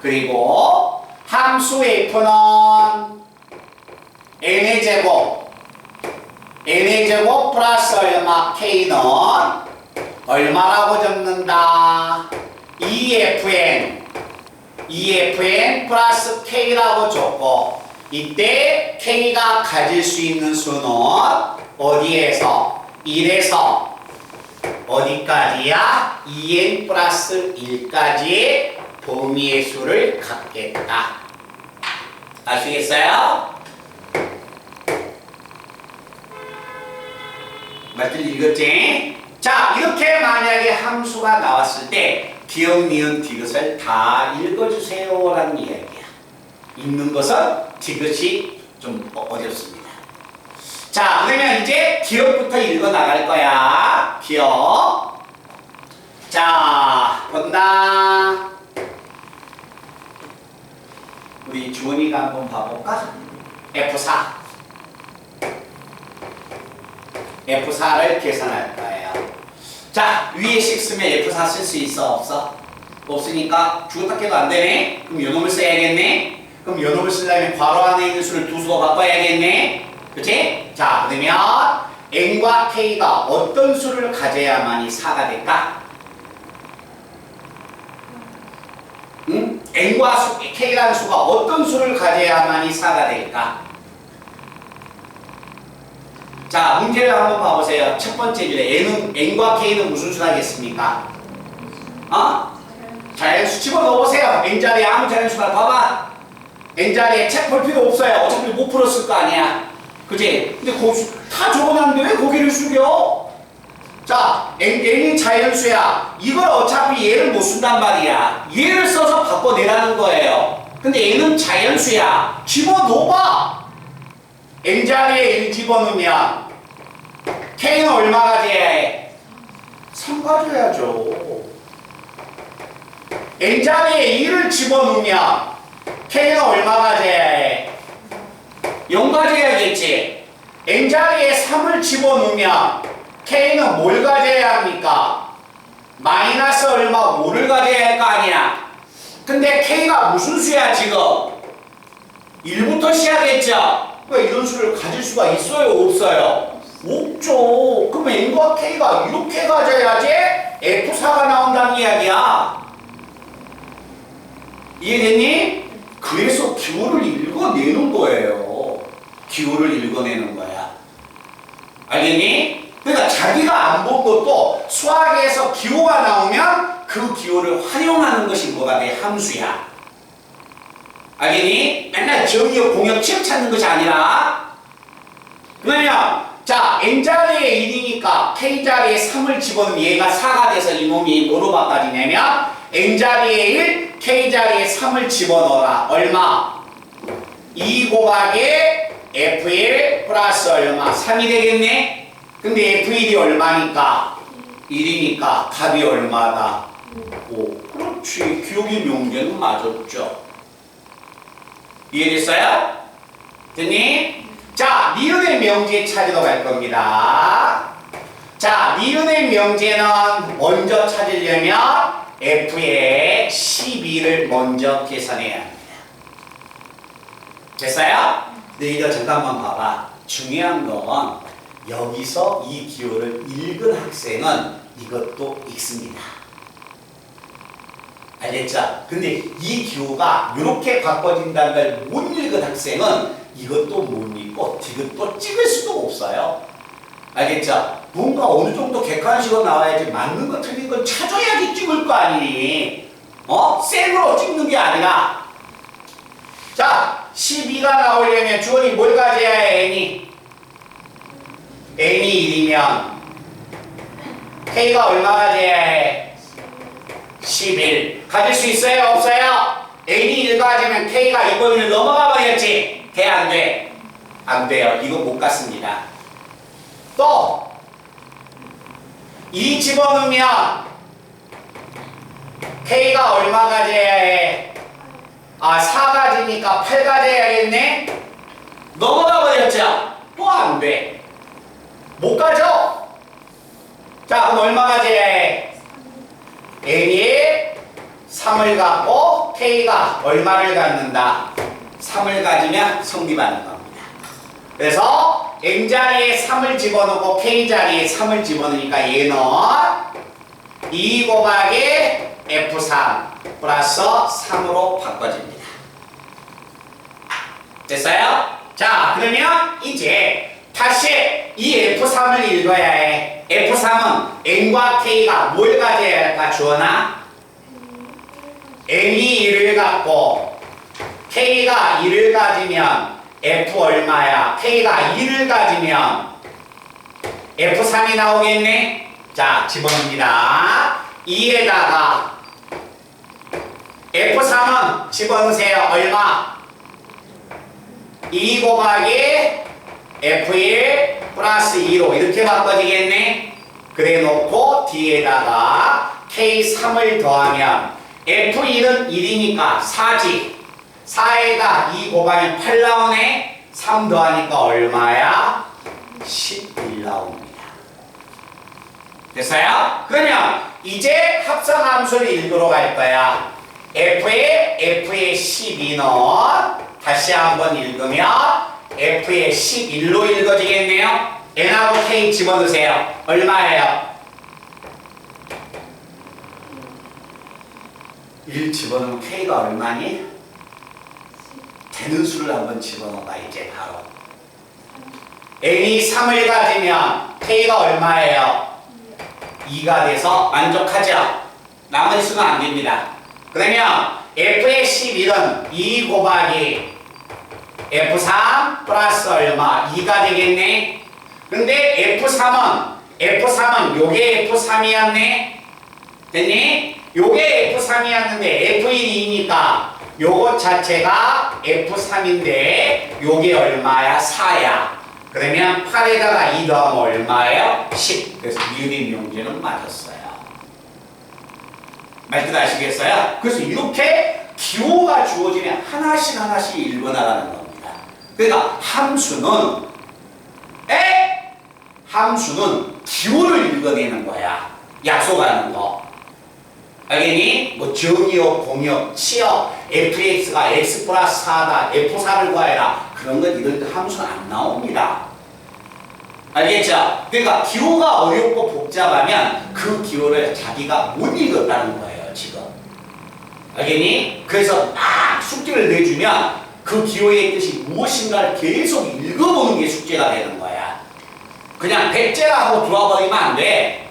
Speaker 1: 그리고 함수 f는 n의 제곱 플러스 얼마 k는 얼마라고 적는다? 2fn 플러스 k라고 적고 이때 k가 가질 수 있는 수는 어디에서? 1에서 어디까지야? 2n 플러스 1까지의 범위의 수를 갖겠다. 아시겠어요? 맞죠? 읽었지? 자, 이렇게 만약에 함수가 나왔을 때 기억, 니은, 디귿을 다 읽어주세요 라는 이야기야. 읽는 것은 디귿이 좀 어렵습니다. 자, 그러면 이제 기억부터 읽어 나갈 거야. 기억. 자, 본다. 우리 주원이가 한번 봐볼까? F4를 계산할 거예요. 자, 위에 식 쓰면 F4 쓸 수 있어? 없어? 없으니까 죽었다 깨도 안 되네? 그럼 요놈을 써야겠네? 그럼 그럼 요 놈을 쓰려면 괄호 안에 있는 수를 두 수로 바꿔야겠네. 그치? 자, 그러면 n과 k가 어떤 수를 가져야만이 4가 될까? 응? n과 k라는 수가 어떤 수를 가져야만이 4가 될까? 자, 문제를 한번 봐보세요. 첫 번째 줄에 n과 k는 무슨 수라겠습니까? 자연수 집어넣어보세요. n자리에 아무 자연수나 봐봐. n자리에 책 볼 필요 없어요. 어차피 못 풀었을 거 아니야. 그치? 근데 다 적어놨는데 왜 고개를 숙여? 자, n이 자연수야. 이걸 어차피 얘를 못 쓴단 말이야. 얘를 써서 바꿔내라는 거예요. 근데 얘는 자연수야. 집어넣어봐. n자리에 1 집어넣으면 k는 얼마 가져야 해? 3 가져야죠. n자리에 2를 집어넣으면 k는 얼마 가져야 해? 0 가져야겠지. n자리에 3을 집어넣으면 k는 뭘 가져야 합니까? 마이너스 얼마 5를 가져야 할 거 아니야. 근데 k가 무슨 수야 지금? 1부터 시작했죠? 그러니까 이런 수를 가질 수가 있어요 없어요? 없죠. 그럼 n과 k가 이렇게 가져야지 F4가 나온다는 이야기야. 이해됐니? 그래서 기호를 읽어내는 거예요. 기호를 읽어내는 거야. 알겠니? 그러니까 자기가 안 본 것도 수학에서 기호가 나오면 그 기호를 활용하는 것이 뭐가 돼? 함수야. 알겠니? 맨날 정의역 공역 취업 찾는 것이 아니라. 그러면 자 n자리에 1이니까 k자리에 3을 집어넣으면 얘가 4가 돼서 이놈이 뭐로 바꿔지냐면 n자리에 1, k자리에 3을 집어넣어라. 얼마? 2 곱하기 F1 플러스 얼마? 3이 되겠네? 근데 F1이 얼마니까? 1이니까 값이 얼마다? 5. 그렇지. 기억의 명제는 맞았죠. 이해됐어요? 됐니? 자, 니은의 명제 찾으러 갈 겁니다. 자, 니은의 명제는 먼저 찾으려면 F의 12를 먼저 계산해야 합니다. 됐어요? 너희들 잠깐만 봐봐. 중요한 건 여기서 이 기호를 읽은 학생은 이것도 읽습니다. 알겠죠? 근데 이 기호가 이렇게 바꿔진다는 걸 못 읽은 학생은 이것도 못 읽고 디귿도 찍을 수도 없어요. 알겠죠? 뭔가 어느 정도 객관식으로 나와야지 맞는 거 틀린 걸 찾아야지 찍을 거 아니니. 생으로 찍는 게 아니라. 자, 12가 나오려면 주원이 뭘 가져야 해, n이? n이 1이면 k가 얼마 가져야 해? 11. 가질 수 있어요? 없어요? n이 1 가지면 k가 이 범위를 넘어가 버렸지? 돼? 안 돼? 안 돼요. 이거 못 갔습니다. 또 2 집어넣으면 k가 얼마 가져야 해? 4 가지니까 8 가져야겠네? 넘어가 버렸죠? 또 안 돼. 못 가죠? 자, 그럼 얼마 가져야 해? n이 3을 갖고 k가 얼마를 갖는다? 3을 가지면 성립하는 겁니다. 그래서 n자리에 3을 집어넣고 k자리에 3을 집어넣으니까 얘는 2 곱하기 F3 플러스 3으로 바꿔집니다. 됐어요? 자, 그러면 이제 다시 이 F3을 읽어야 해. F3은 n과 k가 뭘 가져야 할까? 주원아? n이 1을 갖고 k가 1을 가지면 F 얼마야? k가 1을 가지면 F3이 나오겠네? 자, 집어넣습니다. 2에다가 F3은 집어넣으세요. 얼마? 2 곱하기 F1 플러스 2로 이렇게 바꿔지겠네? 그래 놓고 뒤에다가 K3을 더하면 F1은 1이니까 4지. 4에다 2 곱하면 8 나오네? 3 더하니까 얼마야? 11 나옵니다. 됐어요? 그러면 이제 합성함수를 읽으러 갈 거야. F의 12는 다시 한번 읽으면 F의 11로 읽어지겠네요. N하고 K 집어넣으세요. 얼마예요? 1 집어넣으면 K가 얼마니? 되는 수를 한번 집어넣어봐 이제 바로. N이 3을 가지면 K가 얼마예요? 2가 돼서 만족하죠? 나머지 수는 안 됩니다. 그러면 F의 11은 2 곱하기 F3 플러스 얼마? 2가 되겠네? 근데 F3은 요게 F3이었네? 됐니? 요게 F3이었는데 F1이 2니까 요것 자체가 F3인데 요게 얼마야? 4야. 그러면 8에다가 2 더하면 얼마예요? 10. 그래서 미음의 명제는 맞았어요. 말뜻 아시겠어요? 그래서 이렇게 기호가 주어지면 하나씩 읽어나가는 겁니다. 그러니까 함수는 기호를 읽어내는 거야. 약속하는 거. 알겠니? 뭐 정의역, 공역, 치역, fx가 x 플러스 4다, f4를 구하여라. 그런 건 이런 함수는 안 나옵니다. 알겠죠? 그러니까 기호가 어렵고 복잡하면 그 기호를 자기가 못 읽었다는 거예요, 지금. 알겠니? 그래서 막 숙제를 내주면 그 기호의 뜻이 무엇인가를 계속 읽어보는 게 숙제가 되는 거야. 그냥 백제라 하고 들어와버리면 안 돼.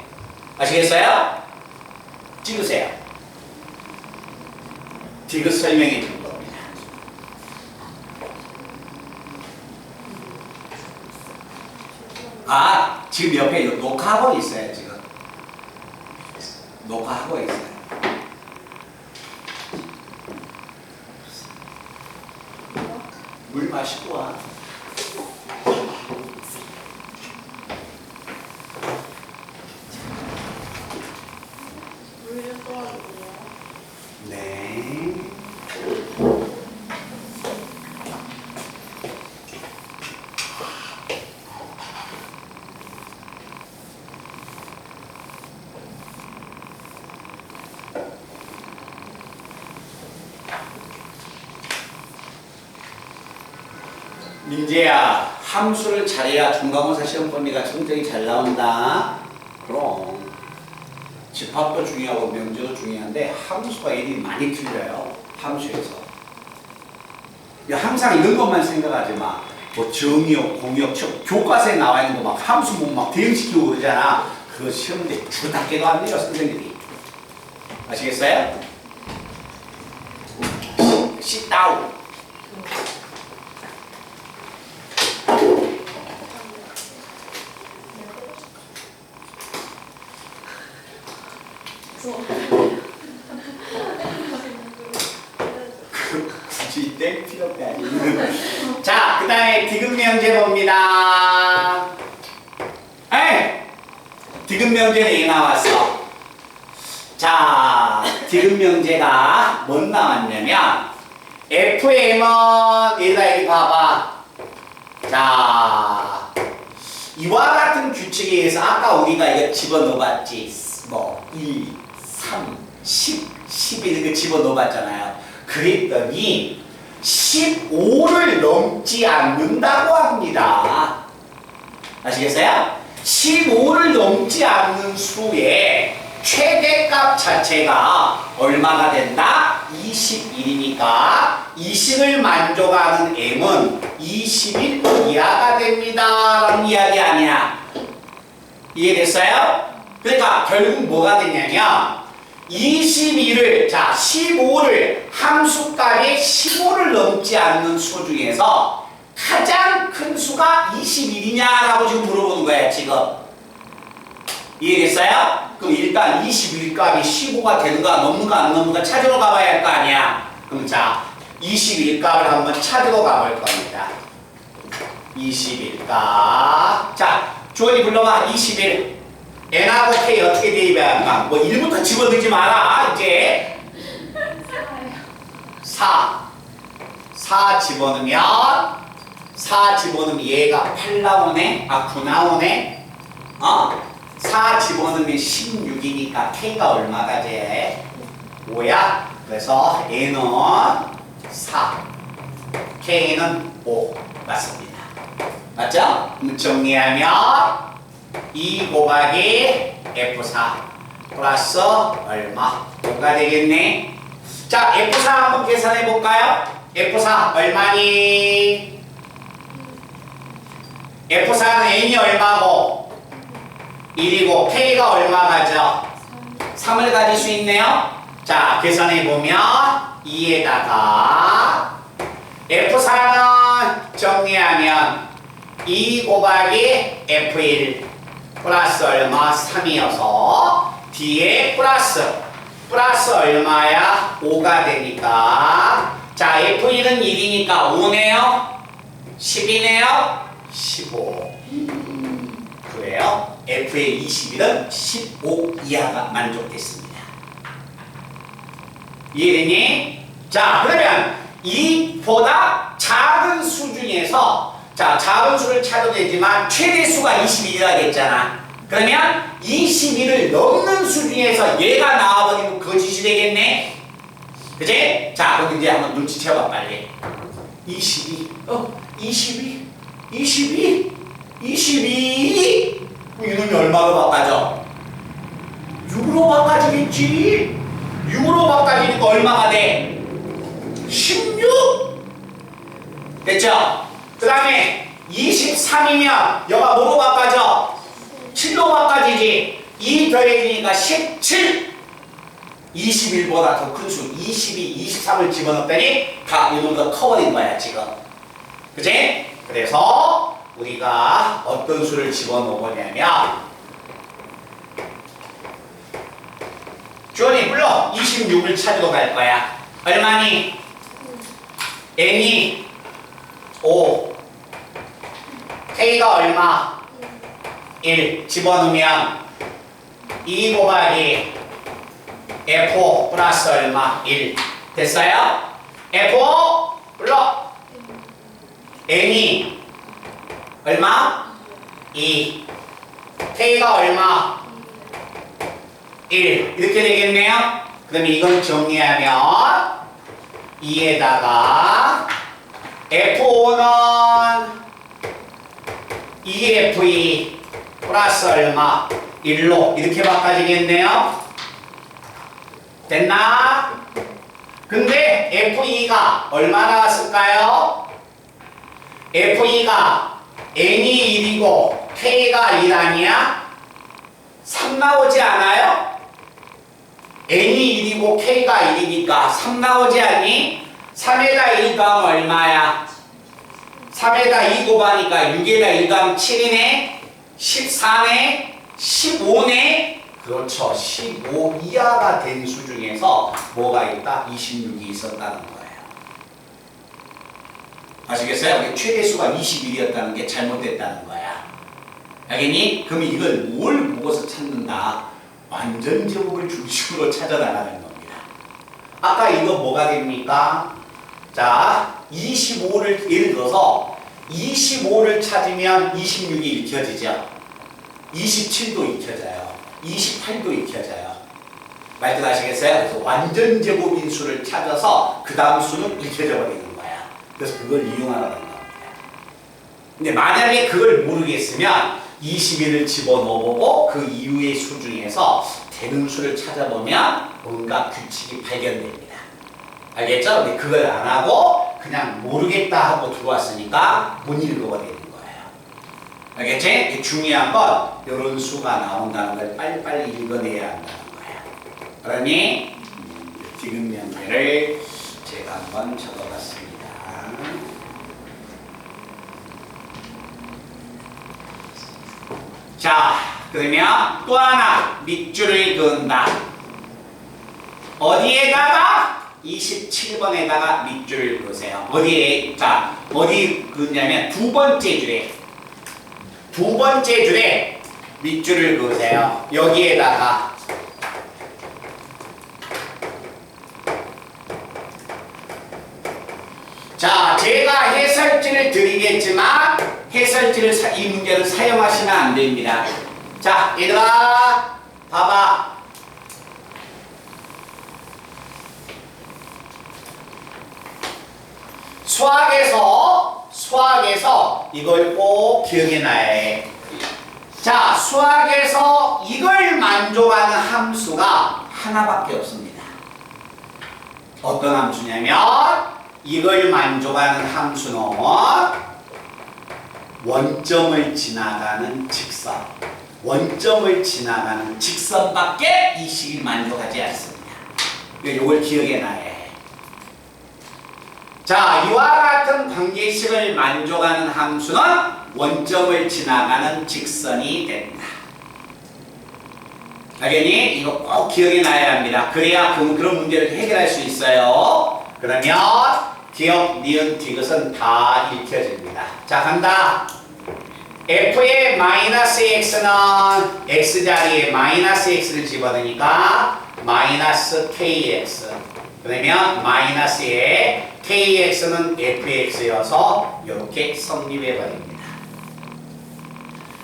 Speaker 1: 아시겠어요? 찍으세요. 지금 설명해 줄 겁니다. 아, 지금 옆에 녹화하고 있어요, 지금. 녹화하고 있어요. 물 마시고 와.
Speaker 2: 물 좀 떠와주세요.
Speaker 1: 네. 민재야, 함수를 잘해야 중간고사 시험 범위가 성적이 잘 나온다. 그럼 집합도 중요하고 명제도 중요한데 함수가 일이 많이 틀려요. 함수에서. 항상 이런 것만 생각하지 마. 뭐 정의역, 공역, 교과서에 나와 있는 거 막 함수 막 대응시키고 그러잖아. 그거 시험인데 주답게도 안 돼요, 선생님이. 아시겠어요? sit down. 굳이 땡 필요가 아니에요. 자, 그 다음에 디귿 명제 봅니다. 디귿 명제는 이 나왔어. 자, 디귿 명제가 뭐 나왔냐면 FM은 얘가 여기 봐봐. 자, 이와 같은 규칙에 의해서 아까 우리가 이거 집어넣어봤지. 뭐 1, 3, 10, 11 이렇게 집어넣어봤잖아요. 그랬더니 15를 넘지 않는다고 합니다. 아시겠어요? 15를 넘지 않는 수의 최대값 자체가 얼마가 된다? 21이니까 20을 만족하는 m은 21 이하가 됩니다. 라는 이야기 아니야. 이해됐어요? 그러니까 결국 뭐가 되냐면 21을, 자 15를 함수값이 15를 넘지 않는 수 중에서 가장 큰 수가 21이냐라고 지금 물어보는 거야 지금. 이해됐어요? 그럼 일단 21값이 15가 되는가 넘는가 안 넘는가 찾으러 가봐야 할 거 아니야. 그럼 자 21값을 한번 찾으러 가볼 겁니다. 21값. 자 주원이 불러봐. 21. n하고 k 어떻게 대입해야 할까? 뭐 1부터 집어넣지 마라 이제. 4 집어넣으면 얘가 8 나오네? 아 9 나오네? 4 집어넣으면 16이니까 k가 얼마가 돼? 5야? 그래서 N은 4, K는 5 맞습니다. 맞죠? 그럼 정리하면 2 곱하기 F4 플러스 얼마? 5가 되겠네. 자, F4 한번 계산해 볼까요? F4 얼마니? F4는 N이 얼마고? 1이고 K가 얼마가죠? 3을 가질 수 있네요. 자, 계산해 보면 2에다가 F4는 정리하면 2 곱하기 F1 플러스 얼마? 3이어서 뒤에 플러스 얼마야? 5가 되니까 자, F1은 1이니까 5네요? 10이네요? 15 그래요? F의 21은 15 이하가 만족됐습니다. 이해되니? 자, 그러면 이보다 작은 수 중에서 자, 작은 수를 찾아도 되지만 최대 수가 21이라고 했잖아. 그러면 21을 넘는 수 중에서 얘가 나와버리면 거짓이 되겠네. 그치? 자, 그럼 이제 한번 눈치채봐 빨리. 22 이놈이 얼마로 바꿔져? 6으로 바꿔지겠지. 6으로 바꿔지니까 얼마가 돼? 16 됐죠? 그 다음에 23이면 여가 뭐로 바꿔져? 7로 바꿔지지. 2 더해지니까 17 21보다 더 큰 수 22, 23을 집어넣었더니 다 이놈도 커버린 거야 지금. 그치? 그래서 우리가 어떤 수를 집어넣으냐면 주원이 불러 26을 찾으러 갈 거야. 얼마니? N이 5 K가 얼마? 1 집어넣으면 2 곱하기 F5 플러스 얼마? 1 됐어요? F5 불러 N이 얼마? 2 K가 얼마? 1 이렇게 되겠네요. 그러면 이건 정리하면 2에다가 F5는 2F2 플러스 얼마? 1로 이렇게 바꿔지겠네요. 됐나? 근데 F2가 얼마 나왔을까요? F2가 N이 1이고 K가 1 아니야? 3 나오지 않아요? N이 1이고 K가 1이니까 3 나오지 않니? 3에다 1 더하면 얼마야? 3에다 2 곱하니까 6에다 1 더하면 7이네? 14네? 15네? 그렇죠. 15 이하가 된 수 중에서 뭐가 있다? 26이 있었다는 거예요. 아시겠어요? 최대수가 21이었다는 게 잘못됐다는 거야. 알겠니? 그럼 이걸 뭘 보고서 찾는다? 완전 제곱을 중심으로 찾아나가는 겁니다. 아까 이거 뭐가 됩니까? 자, 25를 예를 들어서 25를 찾으면 26이 익혀지죠. 27도 익혀져요. 28도 익혀져요. 말뜻 아시겠어요? 그래서 완전 제곱인 수를 찾아서 그 다음 수는 익혀져 버리는 거야. 그래서 그걸 이용하라는 겁니다. 근데 만약에 그걸 모르겠으면 21을 집어넣어보고 그 이후의 수 중에서 되는 수를 찾아보면 뭔가 규칙이 발견됩니다. 알겠죠? 근데 그걸 안 하고 그냥 모르겠다 하고 들어왔으니까 못 읽어버리는 거예요. 알겠지? 중요한 건 이런 수가 나온다는 걸 빨리빨리 읽어내야 한다는 거예요. 그러니 지금 명제를 제가 한번 적어봤습니다. 자, 그러면 또 하나 밑줄을 그은다. 어디에다가? 27번에다가 밑줄을 그으세요. 어디에? 자, 어디 그으냐면 두 번째 줄에 밑줄을 그으세요. 여기에다가 자, 제가 해설지를 드리겠지만 해설지를 이 문제는 사용하시면 안 됩니다. 자, 얘들아 봐봐. 수학에서 이걸 꼭 기억해 놔야 해. 자, 수학에서 이걸 만족하는 함수가 하나밖에 없습니다. 어떤 함수냐면 이걸 만족하는 함수는 원점을 지나가는 직선. 원점을 지나가는 직선밖에 이 식이 만족하지 않습니다. 이걸 기억해 놔야 해. 자, 이와 같은 관계식을 만족하는 함수는 원점을 지나가는 직선이 됩니다. 알겠니? 이거 꼭 기억해 놔야 합니다. 그래야 그런 문제를 해결할 수 있어요. 그러면 기억, 니은, 디귿은 다 읽혀집니다. 자, 간다. f의 마이너스 x는 x자리에 마이너스 x를 집어넣으니까 마이너스 kx. 그러면 마이너스에 kx는 fx여서 이렇게 성립해버립니다.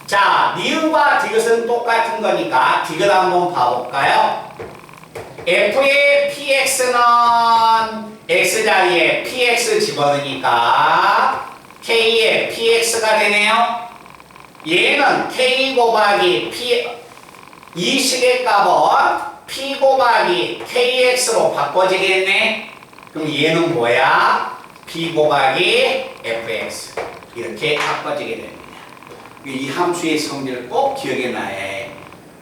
Speaker 1: 자, 니은과 디귿은 똑같은 거니까 디귿 한번 봐볼까요? f의 px는 x자리에 px 집어넣으니까 k의 px가 되네요. 얘는 k 곱하기 p, 이 식의 값은 p 곱하기 kx로 바꿔지겠네. 그럼 얘는 뭐야? p 곱하기 fx 이렇게 바꿔지게 됩니다. 이 함수의 성질을 꼭 기억해 놔야 해.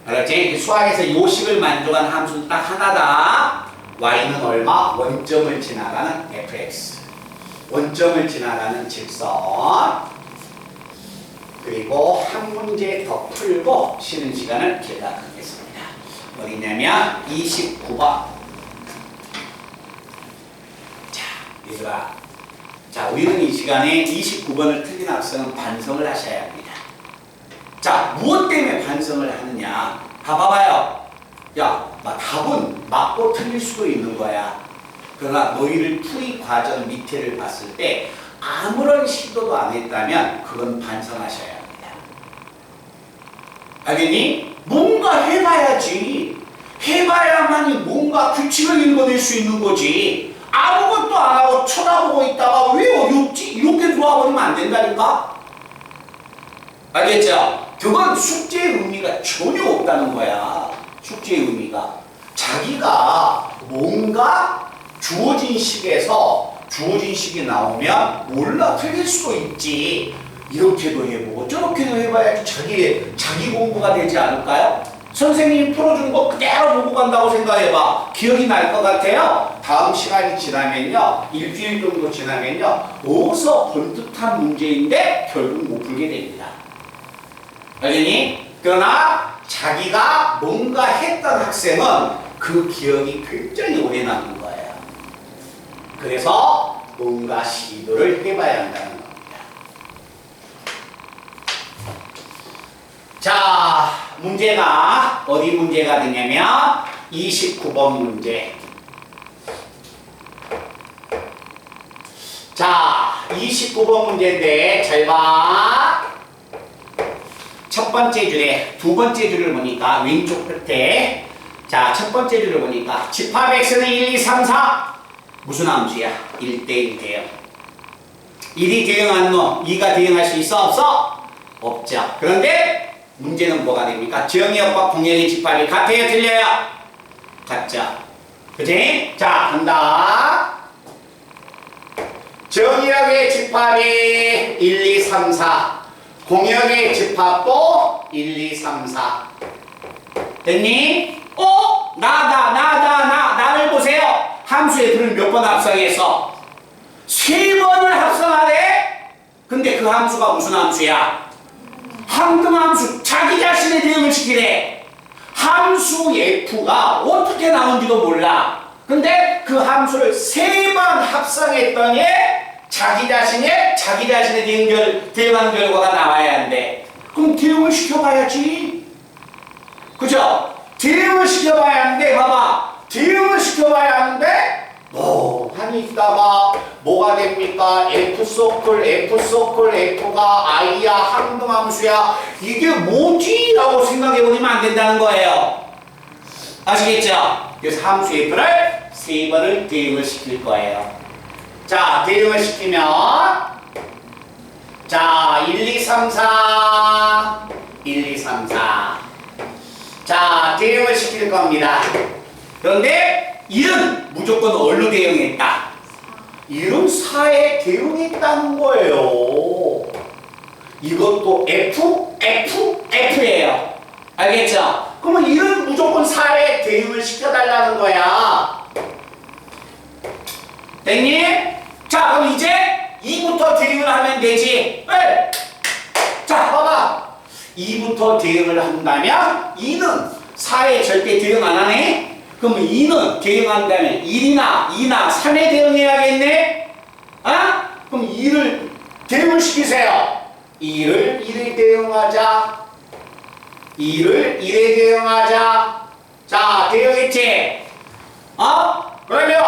Speaker 1: 알았지? 수학에서 이 식을 만족하는 함수는 딱 하나다. y는 얼마? 원점을 지나가는 fx. 원점을 지나가는 직선. 그리고 한 문제 더 풀고 쉬는 시간을 계속하겠습니다. 어디냐면 29번. 자, 얘들아. 자, 우리는 이 시간에 29번을 틀린 학생은 반성을 하셔야 합니다. 자, 무엇 때문에 반성을 하느냐? 봐봐요. 야, 답은 맞고 틀릴 수도 있는 거야. 그러나 너희를 풀이 과정 밑에를 봤을 때 아무런 시도도 안 했다면 그건 반성하셔야 합니다. 알겠니? 뭔가 해봐야지. 해봐야만이 뭔가 규칙을 읽어낼 수 있는 거지. 아무것도 안 하고 쳐다보고 있다가 왜 어렵지? 이렇게 들어와버리면 안 된다니까? 알겠죠? 그건 숙제의 의미가 전혀 없다는 거야. 숙제의 의미가. 자기가 뭔가 주어진 식에서 주어진 식이 나오면 몰라 틀릴 수도 있지. 이렇게도 해보고 저렇게도 해봐야지 자기 공부가 되지 않을까요? 선생님이 풀어준 거 그대로 보고 간다고 생각해봐. 기억이 날 것 같아요? 다음 시간이 지나면요, 일주일 정도 지나면요, 어디서 본 듯한 문제인데 결국 못 풀게 됩니다. 알겠니? 그러나 자기가 뭔가 했던 학생은 그 기억이 굉장히 오래 남는 거예요. 그래서 뭔가 시도를 해봐야 한다는 겁니다. 자, 문제가 어디 문제가 되냐면 29번 문제. 자, 29번 문제인데 잘 봐. 첫 번째 줄에 두 번째 줄을 보니까 왼쪽 끝에, 자, 첫 번째 줄을 보니까 집합 x는 1, 2, 3, 4 무슨 함수야? 1대1 돼요. 1이 대응하는 놈 2가 대응할 수 있어? 없어? 없죠. 그런데 문제는 뭐가 됩니까? 정의역과 공역의 집합이 같아요? 틀려요? 같죠. 그치? 자, 간다. 정의역의 집합이 1, 2, 3, 4 공역의 집합도 1, 2, 3, 4 됐니? 나를 보세요. 함수의 들을 몇 번 합성해서 3번을 합성하래? 근데 그 함수가 무슨 함수야? 항등함수. 자기 자신의 대응을 시키래. 함수 f가 어떻게 나온지도 몰라. 근데 그 함수를 3번 합성했더니 자기 자신의 대응하는 결과가 나와야 한대. 그럼 대응을 시켜봐야지. 그죠? 대응을 시켜봐야 하는데, 봐봐. 대응을 시켜봐야 하는데, 한이 있다가 뭐가 됩니까? F서클, F가 I야, 항등함수야. 이게 뭐지? 라고 생각해보면 안 된다는 거예요. 아시겠죠? 그래서 함수 F를 3번을 대응을 시킬 거예요. 자, 대응을 시키면 자, 1, 2, 3, 4 1, 2, 3, 4 자, 대응을 시킬 겁니다. 그런데 1은 무조건 어디로 대응했다? 1은 4에 대응했다는 거예요. 이것도 F예요. 알겠죠? 그러면 1은 무조건 4에 대응을 시켜달라는 거야. 됐니? 자, 그럼 이제 2부터 대응을 하면 되지. 네. 자, 봐봐. 2부터 대응을 한다면 2는 4에 절대 대응 안 하네? 그러면 2는 대응한다면 1이나 2나 3에 대응해야겠네? 아? 그럼 2를 대응을 시키세요. 2를 1에 대응하자. 2를 1에 대응하자. 자, 대응했지? 그러면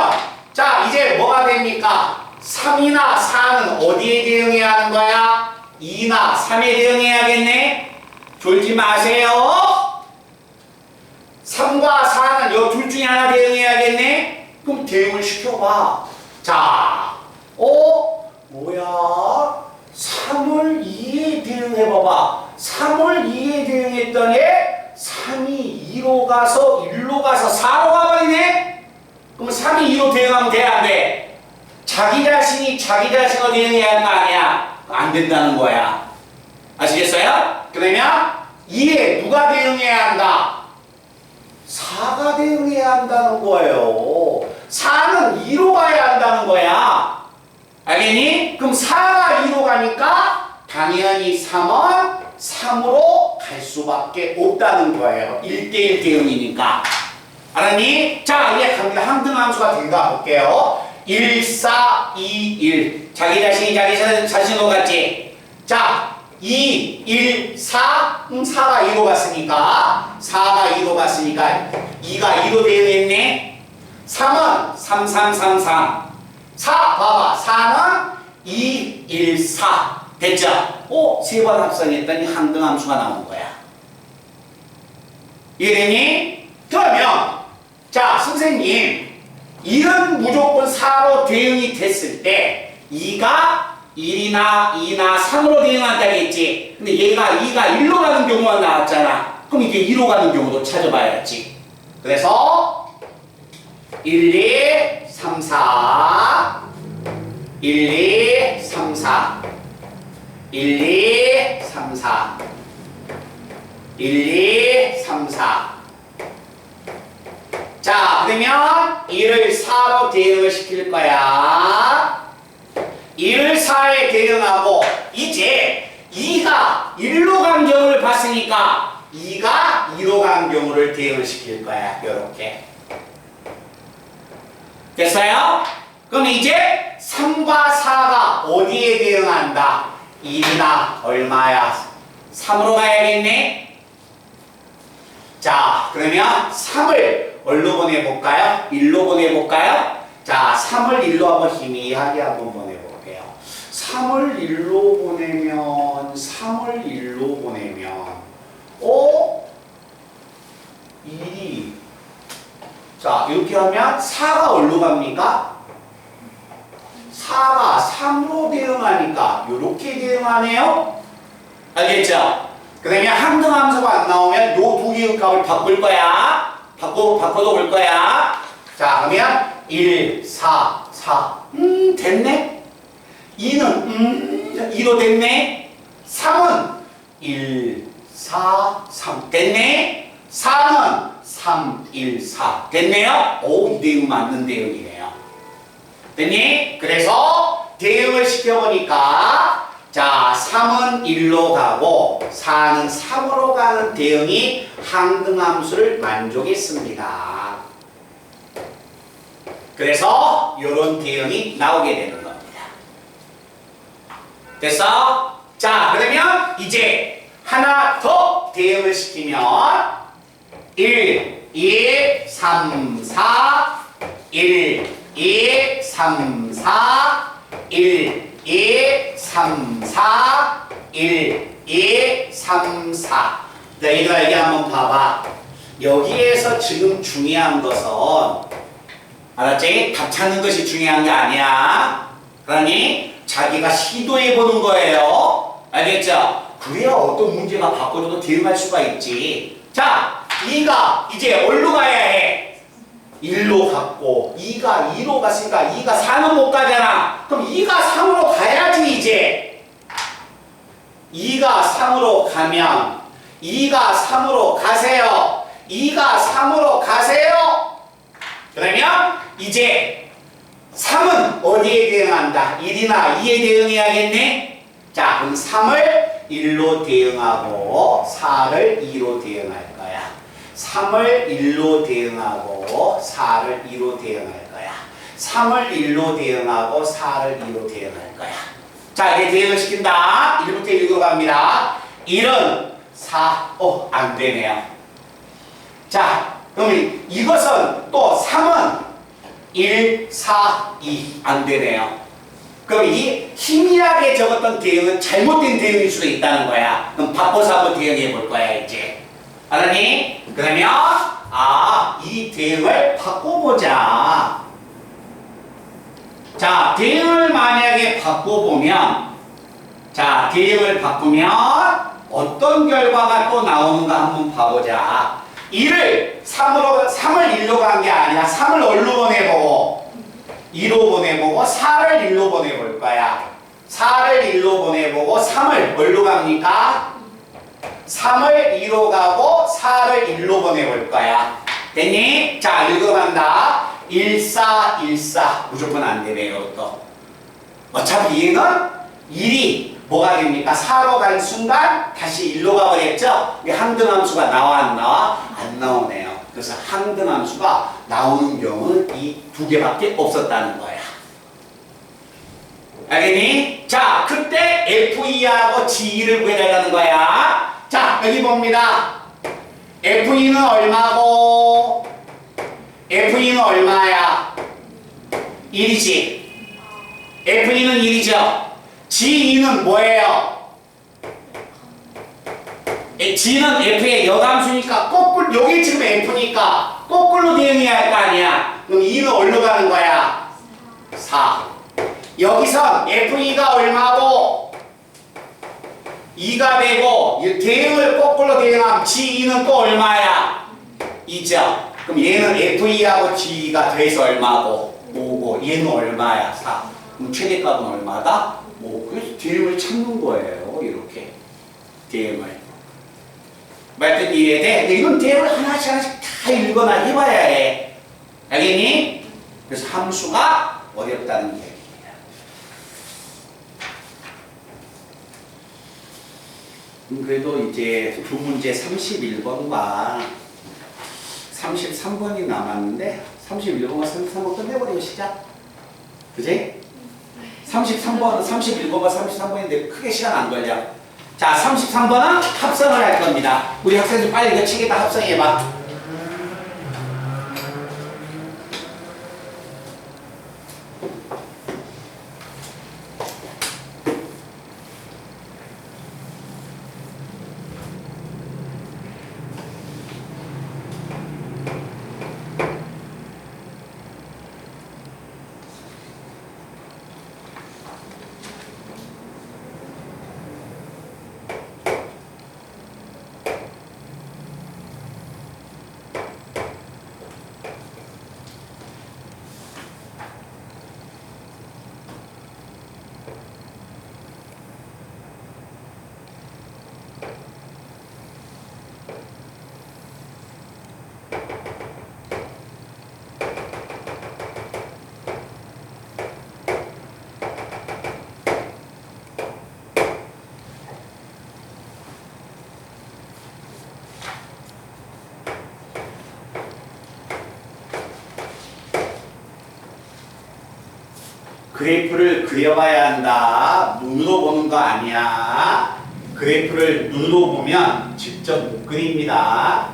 Speaker 1: 자, 이제 뭐가 됩니까? 3이나 4는 어디에 대응해야 하는 거야? 2나 3에 대응해야겠네? 졸지 마세요. 3과 4는 이 둘 중에 하나 대응해야겠네? 그럼 대응을 시켜봐. 자, 뭐야? 3을 2에 대응해봐봐. 3을 2에 대응했더니 3이 2로 가서 1로 가서 4로 가버리네? 그럼 3이 2로 대응하면 돼, 안 돼? 자기 자신이 자기 자신으로 대응해야 하는 거 아니야? 안 된다는 거야. 아시겠어요? 그러면 2에 누가 대응해야 한다? 4가 대응해야 한다는 거예요. 4는 2로 가야 한다는 거야. 알겠니? 그럼 4가 2로 가니까 당연히 3은 3으로 갈 수밖에 없다는 거예요. 1대1 대응이니까. 알았니? 자, 이제 갑니다. 항등함수가 된가 볼게요. 1, 4, 2, 1. 자기 자신이 자기 자신으로 갔지? 자, 2, 1, 4. 4가 2로 갔으니까 4가 2로 갔으니까 2가 2로 대응했네. 3은 3, 3, 3, 3. 4 봐봐. 4는 2, 1, 4. 됐죠? 세 번 합성했더니 항등함수가 나온 거야. 이해되니? 그러면 자, 선생님 1은 무조건 4로 대응이 됐을 때 2가 1이나 2나 3으로 대응한다겠지. 근데 얘가 2가 1로 가는 경우가 나왔잖아. 그럼 이게 2로 가는 경우도 찾아봐야지. 그래서 1, 2, 3, 4 1, 2, 3, 4 1, 2, 3, 4 1, 2, 3, 4 자, 그러면 1을 4로 대응을 시킬 거야. 1을 4에 대응하고 이제 2가 1로 간 경우를 봤으니까 2가 2로 간 경우를 대응을 시킬 거야. 요렇게. 됐어요? 그럼 이제 3과 4가 어디에 대응한다? 1이나 얼마야? 3으로 가야겠네? 자, 그러면 3을 어디로 보내볼까요? 1로 보내볼까요? 자, 3을 1로 한번 희미하게 한번 보내볼게요. 3을 1로 보내면 1이 자, 이렇게 하면 4가 어디로 갑니까? 4가 3으로 대응하니까 이렇게 대응하네요? 알겠죠? 그러면 항등함수가 안 나오면 요 두 개의 값을 바꿀 거야. 바꿔도 볼 거야. 자, 그러면 1, 4, 4. 됐네? 2는 2로 됐네? 3은 1, 4, 3. 됐네? 4는 3, 1, 4. 됐네요? 이 대응 맞는 대응이네요. 됐니? 그래서 대응을 시켜보니까 자, 3은 1로 가고 4는 3으로 가는 대응이 항등함수를 만족했습니다. 그래서 이런 대응이 나오게 되는 겁니다. 됐어? 자, 그러면 이제 하나 더 대응을 시키면 1, 2, 3, 4 1, 2, 3, 4 1, 2, 3, 4 1, 2, 3, 4 자, 얘들아 이게 한번 봐봐. 여기에서 지금 중요한 것은 알았지? 답 찾는 것이 중요한 게 아니야. 그러니 자기가 시도해 보는 거예요. 알겠죠? 그래야 어떤 문제가 바꿔줘도 대응할 수가 있지. 자, 2가 이제 어디로 가야 해? 1로 갔고 2가 2로 갔으니까 2가 4는 못 가잖아. 그럼 2가 3으로 가야지 이제. 2가 3으로 가면 2가 3으로 가세요. 2가 3으로 가세요. 그러면 이제 3은 어디에 대응한다? 1이나 2에 대응해야겠네. 자, 그럼 3을 1로 대응하고 4를 2로 대응할 거야. 3을 1로 대응하고 4를 2로 대응할 거야. 3을 1로 대응하고 4를 2로 대응할 거야. 자, 이제 대응을 시킨다. 1부터 읽어갑니다. 1은 4, 안 되네요. 자, 그럼 이것은 또 3은 1, 4, 2 안 되네요. 그럼 이 희미하게 적었던 대응은 잘못된 대응일 수도 있다는 거야. 그럼 바꿔서 한번 대응해 볼 거야 이제. 알았니? 그러면 이 대응을 바꿔보자. 자, 대응을 만약에 바꿔보면 대응을 바꾸면 어떤 결과가 또 나오는가 한번 봐보자. 3을 1로 간 게 아니라 3을 어디로 보내보고 2로 보내보고 4를 1로 보내볼 거야. 4를 1로 보내보고 3을 어디로 갑니까? 3을 2로 가고 4를 1로 보내볼 거야. 됐니? 자, 읽어간다. 1, 4, 1, 4 무조건 안 되네요. 또 어차피 얘는 1이 뭐가 됩니까? 4로 간 순간 다시 1로 가버렸죠? 항등함수가 나와 안 나와? 안 나오네요. 그래서 항등함수가 나오는 경우는 이 두 개밖에 없었다는 거야. 알겠니? 자, 그때 F2하고 G2를 구해달라는 거야. 자, 여기 봅니다. F2는 얼마고 F2는 얼마야? 1이지. F2는 1이죠. G2는 뭐예요? G는 F의 여감수니까 거꾸로, 여기 지금 F니까 거꾸로 대응해야 할 거 아니야. 그럼 2는 어디로 가는 거야? 4. 여기서 F2가 얼마고 2가 되고 대응을 거꾸로 대응하면 G2는 또 얼마야? 2죠. 그럼 얘는 F2하고 G2가 돼서 얼마고? 5고 얘는 얼마야? 4. 그럼 최대값은 얼마다? 5. 그래서 대응을 찾는 거예요. 이렇게 대응을. 말뜻 이해돼? 근데 이건 대응을 하나씩 다 읽거나 해봐야 해. 알겠니? 그래서 함수가 어렵다는 얘기입니다. 그래도 이제 두 문제 31번과 33번이 남았는데 31번과 33번 끝내버리고 시작. 그지? 33번, 31번과 33번인데 크게 시간 안 걸려. 자, 33번은 합성을 할 겁니다. 우리 학생들 빨리 이거 책에다 합성해봐. 그래프를 그려봐야 한다. 눈으로 보는 거 아니야. 그래프를 눈으로 보면 직접 못 그립니다.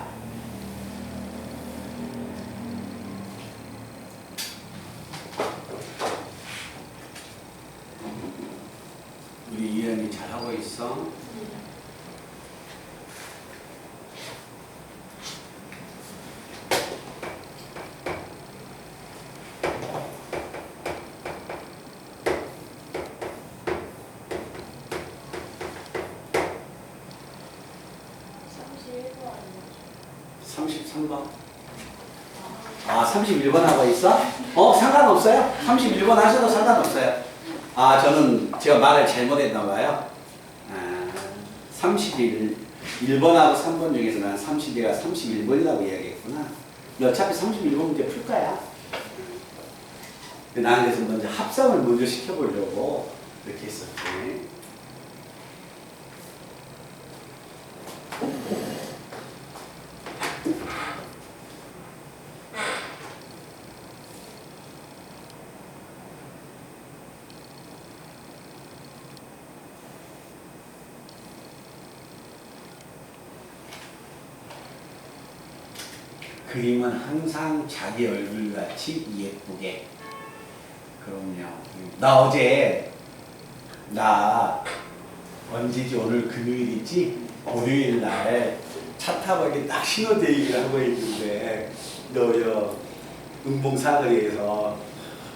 Speaker 1: 우리 이현이 잘하고 있어. 33번. 아, 31번 하고 있어? 상관없어요. 31번 하셔도 상관없어요. 아, 제가 말을 잘못했나 봐요. 1번하고 3번 중에서 난 32가 31번이라고 이야기했구나. 어차피 31번 문제 풀 거야. 나는 그래서 먼저 합성을 먼저 시켜보려고 이렇게 했었지. 그림은 항상 자기 얼굴같이 예쁘게. 그럼요. 나 언제지? 오늘 금요일이지? 월요일 날 차 타고 이렇게 딱 신호대기를 하고 있는데 은봉 사거리에서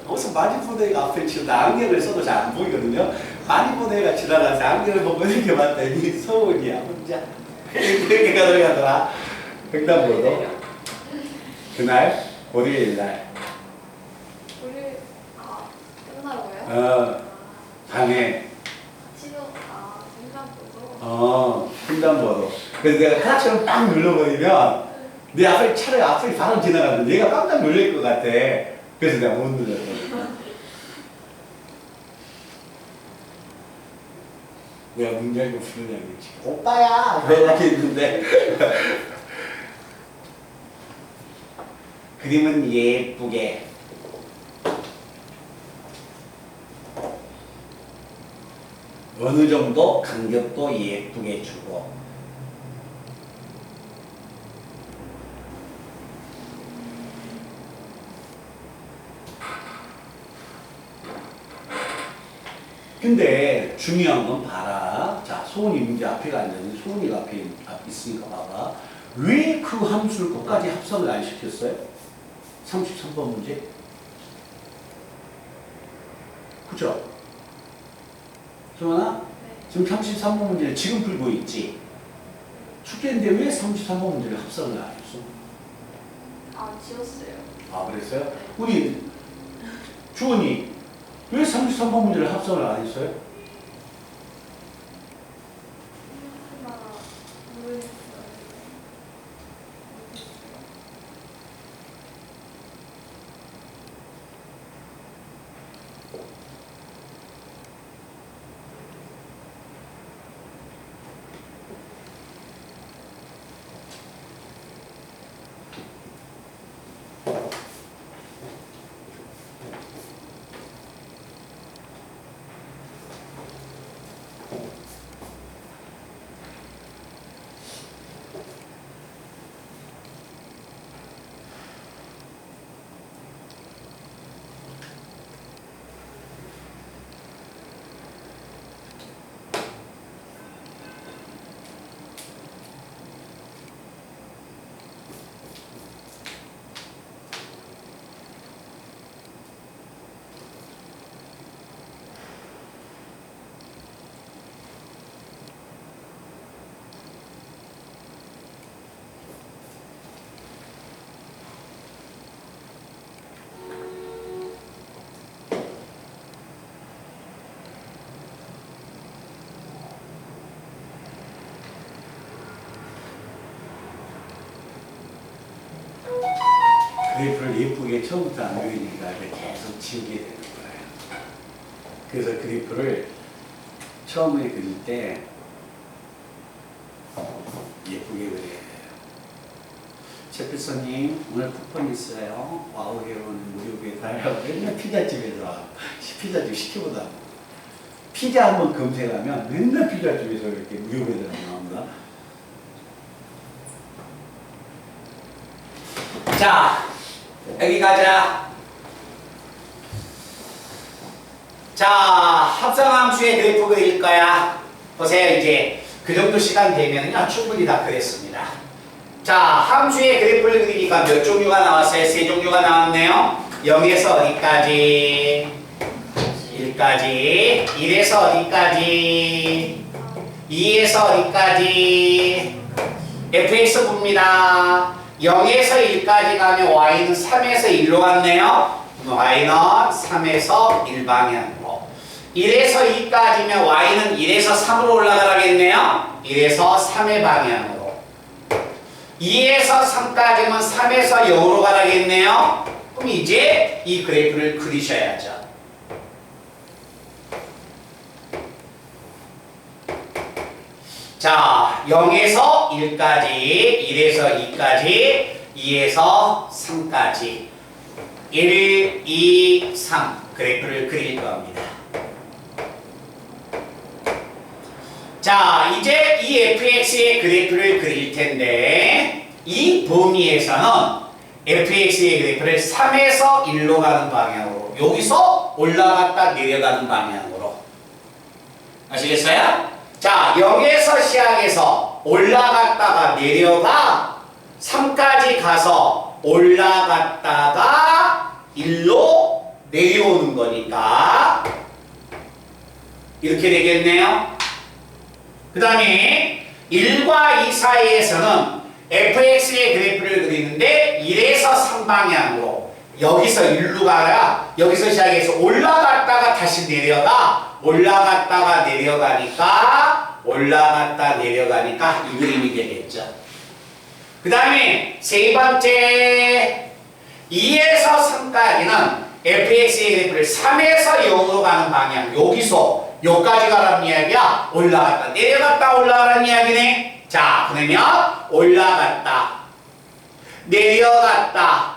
Speaker 1: 거기서 마니포대가 앞에 지금 나 안경을 써도 잘 안 보이거든요. 마니포대가 지나가서 안경을 보고 이렇게 봤더니 서울이야 혼자 그렇게 가더라. 횡단보도 그날 월요일 날
Speaker 2: 우리 끝나고요?
Speaker 1: 밤에
Speaker 2: 생각보다
Speaker 1: 횡단보도. 그래서 내가 클락션을 빡 눌러버리면 내 앞에 차를 앞에 바로 지나가는데 얘가 깜짝 놀랄 것 같아. 그래서 내가 못 눌렀어. 내가 문 열고 부르냐고 오빠야 이렇게 있는데 그림은 예쁘게 어느 정도 간격도 예쁘게 주고 근데 중요한 건 봐라. 자, 소은이 문제 앞에 앉았는데 소은이가 앞에 있으니까 봐봐. 왜 그 함수를 끝까지 합성을 안 시켰어요? 33번 문제. 그죠? 정원아? 지금 33번 문제를 지금 풀고 있지? 숙제인데 왜 33번 문제를 합성을 안 했어?
Speaker 2: 지웠어요.
Speaker 1: 그랬어요? 우리 주원이 왜 33번 문제를 합성을 안 했어요? 그래프를 예쁘게 처음부터 안 그리니까 계속 지우게 되는 거예요. 그래서 그래프를 처음에 그릴 때 예쁘게 그려야 돼요. 최필서님 오늘 쿠폰 있어요. 와우개로는 무료 배달하고 맨날 피자집에서 피자집 시켜보다 피자 한번 검색하면 맨날 피자집에서 이렇게 무료 배달 나옵니다. 자, 여기 가자. 자, 합성함수의 그래프 그릴 거야. 보세요, 이제. 그 정도 시간 되면요, 충분히 다 그렸습니다. 자, 함수의 그래프를 그리니까 몇 종류가 나왔어요? 세 종류가 나왔네요. 0에서 어디까지? 1까지. 1에서 어디까지? 2에서 어디까지? fx부입니다. 0에서 1까지 가면 y는 3에서 1로 갔네요. y는 3에서 1 방향으로. 1에서 2까지면 y는 1에서 3으로 올라가라겠네요. 1에서 3의 방향으로. 2에서 3까지면 3에서 0으로 가라겠네요. 그럼 이제 이 그래프를 그리셔야죠. 자, 0에서 1까지, 1에서 2까지, 2에서 3까지 1, 2, 3 그래프를 그릴 겁니다. 자, 이제 이 fx의 그래프를 그릴 텐데 이 범위에서는 fx의 그래프를 3에서 1로 가는 방향으로, 여기서 올라갔다 내려가는 방향으로. 아시겠어요? 자, 0에서 시작해서 올라갔다가 내려가 3까지 가서 올라갔다가 1로 내려오는 거니까 이렇게 되겠네요. 그 다음에 1과 2 사이에서는 fx의 그래프를 그리는데 1에서 3 방향으로, 여기서 1로 가야 여기서 시작해서 올라갔다가 다시 내려가, 올라갔다가 내려가니까 이 그림이 되겠죠. 그 다음에 세 번째 2에서 3까지는 fx의 그래프를 3에서 0으로 가는 방향, 여기서 여기까지 가라는 이야기야. 올라갔다 내려갔다 올라가라는 이야기네. 자, 그러면 올라갔다 내려갔다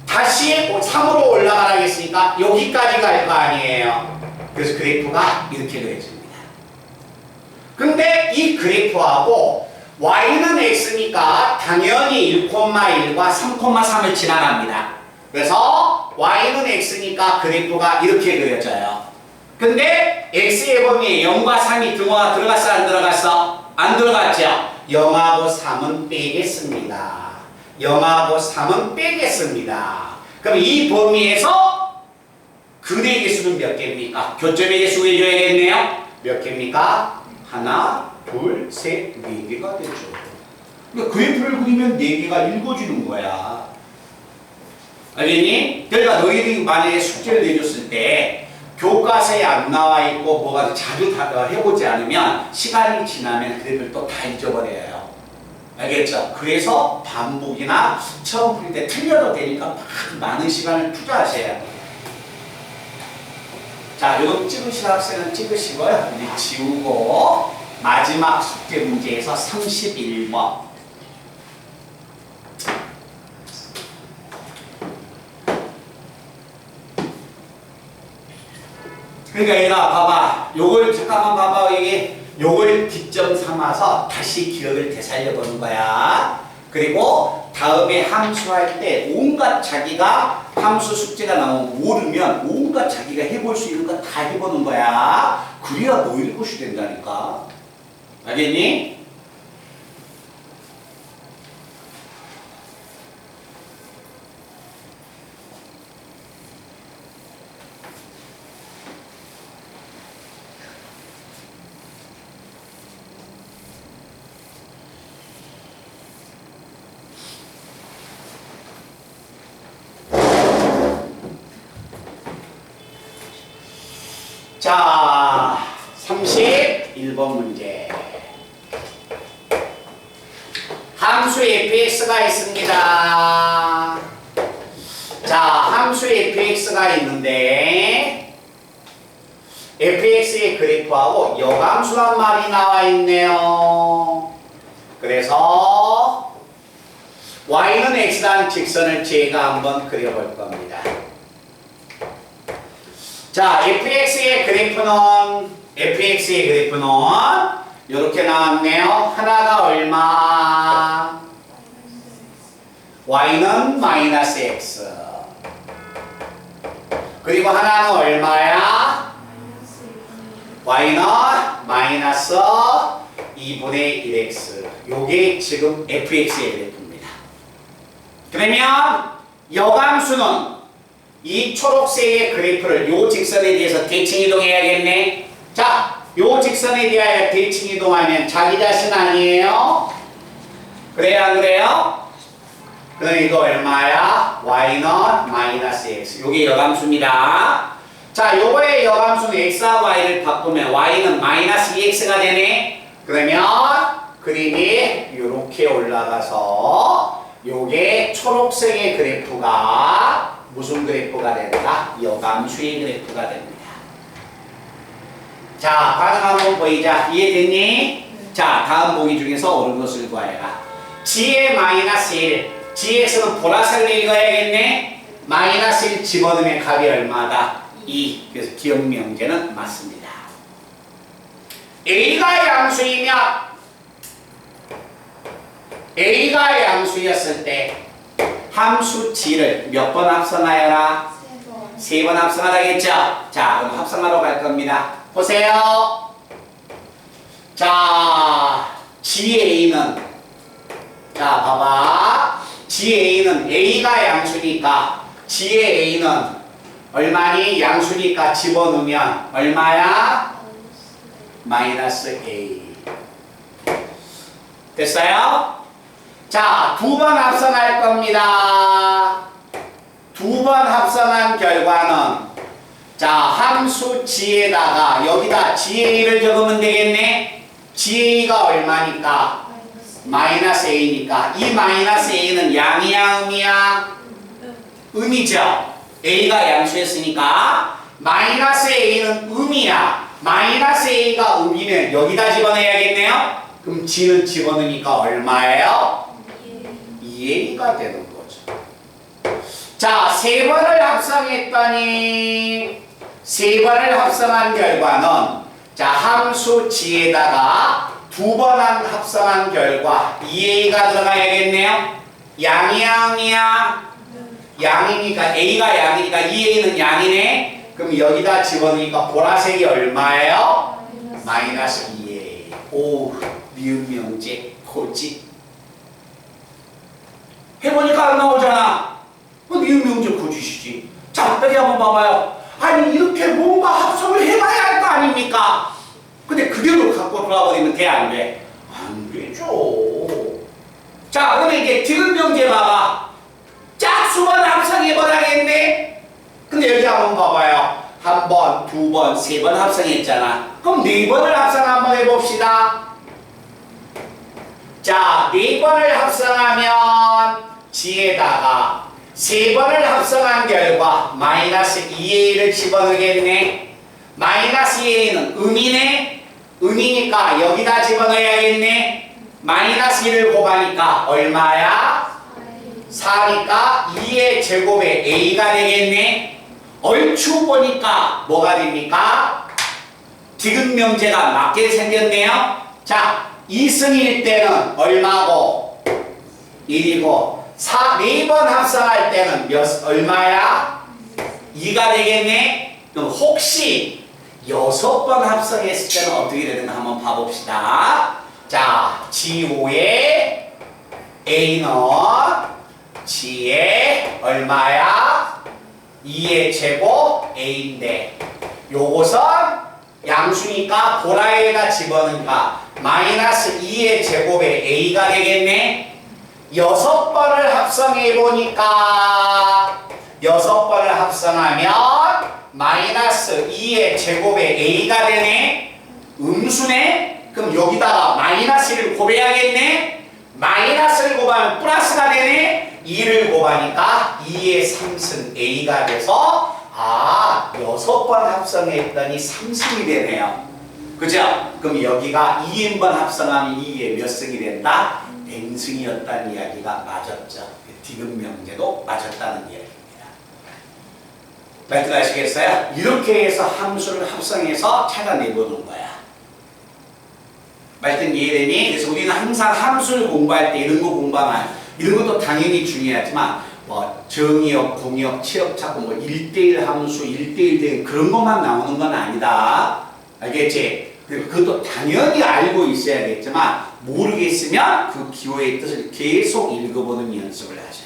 Speaker 1: 다시 3으로 올라가라 했으니까 여기까지 갈 거 아니에요. 그래서 그래프가 이렇게 그려집니다. 근데 이 그래프하고 y는 x니까 당연히 1,1과 3,3을 지나갑니다. 그래서 y는 x니까 그래프가 이렇게 그려져요. 근데 x의 범위에 0과 3이 들어갔어 안 들어갔어? 안 들어갔죠? 0하고 3은 빼겠습니다. 0하고 3은 빼겠습니다. 그럼 이 범위에서 근의 개수는 몇 개입니까? 교점의 개수 구해줘야겠네요. 몇 개입니까? 하나, 둘, 셋, 네 개가 되죠. 그러니까 그래프를 그리면 네 개가 읽어주는 거야. 알겠니? 그러니까 너희들이 만약에 숙제를 내줬을 때 교과서에 안 나와 있고 뭐가 자주 해보지 않으면 시간이 지나면 그래프를 또 다 잊어버려요. 알겠죠? 그래서 반복이나 처음 풀 때 틀려도 되니까 많은 시간을 투자하셔야 돼요. 자, 이거 찍으실 학생은 찍으시고요. 이제 지우고 마지막 숙제 문제에서 31번. 그러니까 얘가 봐봐. 요걸 잠깐만 봐봐. 이게 요걸 기점 삼아서 다시 기억을 되살려 보는 거야. 그리고 다음에 함수할 때 온갖 자기가 함수 숙제가 나오면 모르면 온갖 자기가 해볼 수 있는 거 다 해보는 거야. 그래야 너희들 것이 된다니까. 알겠니? 자, 31번 문제. 함수 fx가 있습니다. 자, 함수 fx가 있는데 fx의 그래프하고 역함수란 말이 나와 있네요. 그래서 y는 x라는 직선을 제가 한번 그려볼 겁니다. 자, fx의 그래프는 이렇게 나왔네요. 하나가 얼마? y는 마이너스 x. 그리고 하나는 얼마야? y는 마이너스 2분의 1x. 요게 지금 fx의 그래프입니다. 그러면 역함수는 이 초록색의 그래프를 요 직선에 대해서 대칭 이동해야겠네. 자, 요 직선에 대하여 대칭 이동하면 자기 자신 아니에요? 그래요 안 그래요? 그럼 이거 얼마야? y는 마이너스 x. 요게 여감수입니다. 자, 요거의 여감수는 x하고 y를 바꾸면 y는 마이너스 2x가 되네. 그러면 그림이 이렇게 올라가서 요게 초록색의 그래프가 무슨 그래프가 된다? 여감수의 그래프가 됩니다. 자, 반응 한번 보이자. 이해됐니? 자, 다음 보기 중에서 옳은 것을 구하여라. g의 마이너스 1. gx는 보라색을 읽어야겠네. 마이너스 1 집어넣으면 값이 얼마다? 2. 그래서 기억 명제는 맞습니다. a가 양수이면 a가 양수였을 때 함수 g를 몇 번 합성하여라? 3번 합성하라겠죠? 자, 그럼 합성하러 갈 겁니다. 보세요. 자, GA는 자, 봐봐. GA는 A가 양수니까 G의 A는 얼마니? 양수니까 집어넣으면 얼마야? 마이너스 A. 됐어요? 자, 두 번 합성할 겁니다. 두 번 합성한 결과는 자, 함수 g에다가 여기다 GA를 적으면 되겠네. GA가 얼마니까? 마이너스 A니까 이 마이너스 A는 양이야 음이야? 음이죠. A가 양수였으니까 마이너스 A는 음이야. 마이너스 A가 음이면 여기다 집어넣어야겠네요. 그럼 G는 집어넣으니까 얼마예요? 2A가 되는 거죠. 자, 세 번을 합성했더니 세 번을 합성한 결과는 자, 함수 g에다가 두 번 합성한 결과 2a가 들어가야겠네요. 양이야 음이야? 양이니까 a가 양이니까 2a는 양이네. 그럼 여기다 집어넣으니까 보라색이 얼마예요? 마이너스 2a. 오, 미음 명제 고지. 해보니까 안 나오잖아. 미음 명제 고지시지. 자, 여기 한번 봐봐요. 아니 이렇게 뭔가 합성을 해봐야 할 거 아닙니까? 근데 그대로 갖고 돌아버리면 돼 안 돼? 안 되죠. 자, 그러면 이제 디귿 명제 봐봐. 짝수번 합성해버려야겠네. 근데 여기 한번 봐봐요. 한 번, 두 번, 세 번 합성했잖아. 그럼 네 번을 합성 한번 해봅시다. 자, 네 번을 합성하면 g에다가 세 번을 합성한 결과 마이너스 2a를 집어넣겠네. 마이너스 2a는 음이네. 음이니까 여기다 집어넣어야겠네. 마이너스 1을 곱하니까 얼마야? 4니까 2의 제곱에 a가 되겠네. 얼추 보니까 뭐가 됩니까? 디귿 명제가 맞게 생겼네요. 자, 2승일 때는 얼마고? 1이고 4번 합성할 때는 얼마야? 2가 되겠네. 그럼 혹시 6번 합성했을 때는 어떻게 되는가 한번 봐봅시다. 자, G5의 A는 G의 얼마야? 2의 제곱 A인데 요것은 양수니까 보라에다 집어넣으니까 마이너스 2의 제곱에 A가 되겠네. 6번을 합성해보니까 6번을 합성하면 마이너스 2의 제곱에 a가 되네. 음수네. 그럼 여기다가 마이너스를 곱해야겠네. 마이너스를 곱하면 플러스가 되네. 2를 곱하니까 2의 3승 a가 돼서 6번 합성했더니 3승이 되네요. 그죠? 그럼 여기가 2인번 합성하면 이게 몇 승이 된다? n승이었다는 이야기가 맞았죠. 디귿 명제도 맞았다는 이야기입니다. 말들 아시겠어요? 이렇게 해서 함수를 합성해서 찾아내보는 거야. 말든 이해되니? 그래서 우리는 항상 함수를 공부할 때 이런 거 공부하면 이런 것도 당연히 중요하지만 뭐 정의역, 공역, 치역 찾고 뭐 1대1 함수, 1대1 대응 그런 것만 나오는 건 아니다. 알겠지? 그것도 당연히 알고 있어야겠지만 모르겠으면 그 기호의 뜻을 계속 읽어보는 연습을 하셔야 돼요.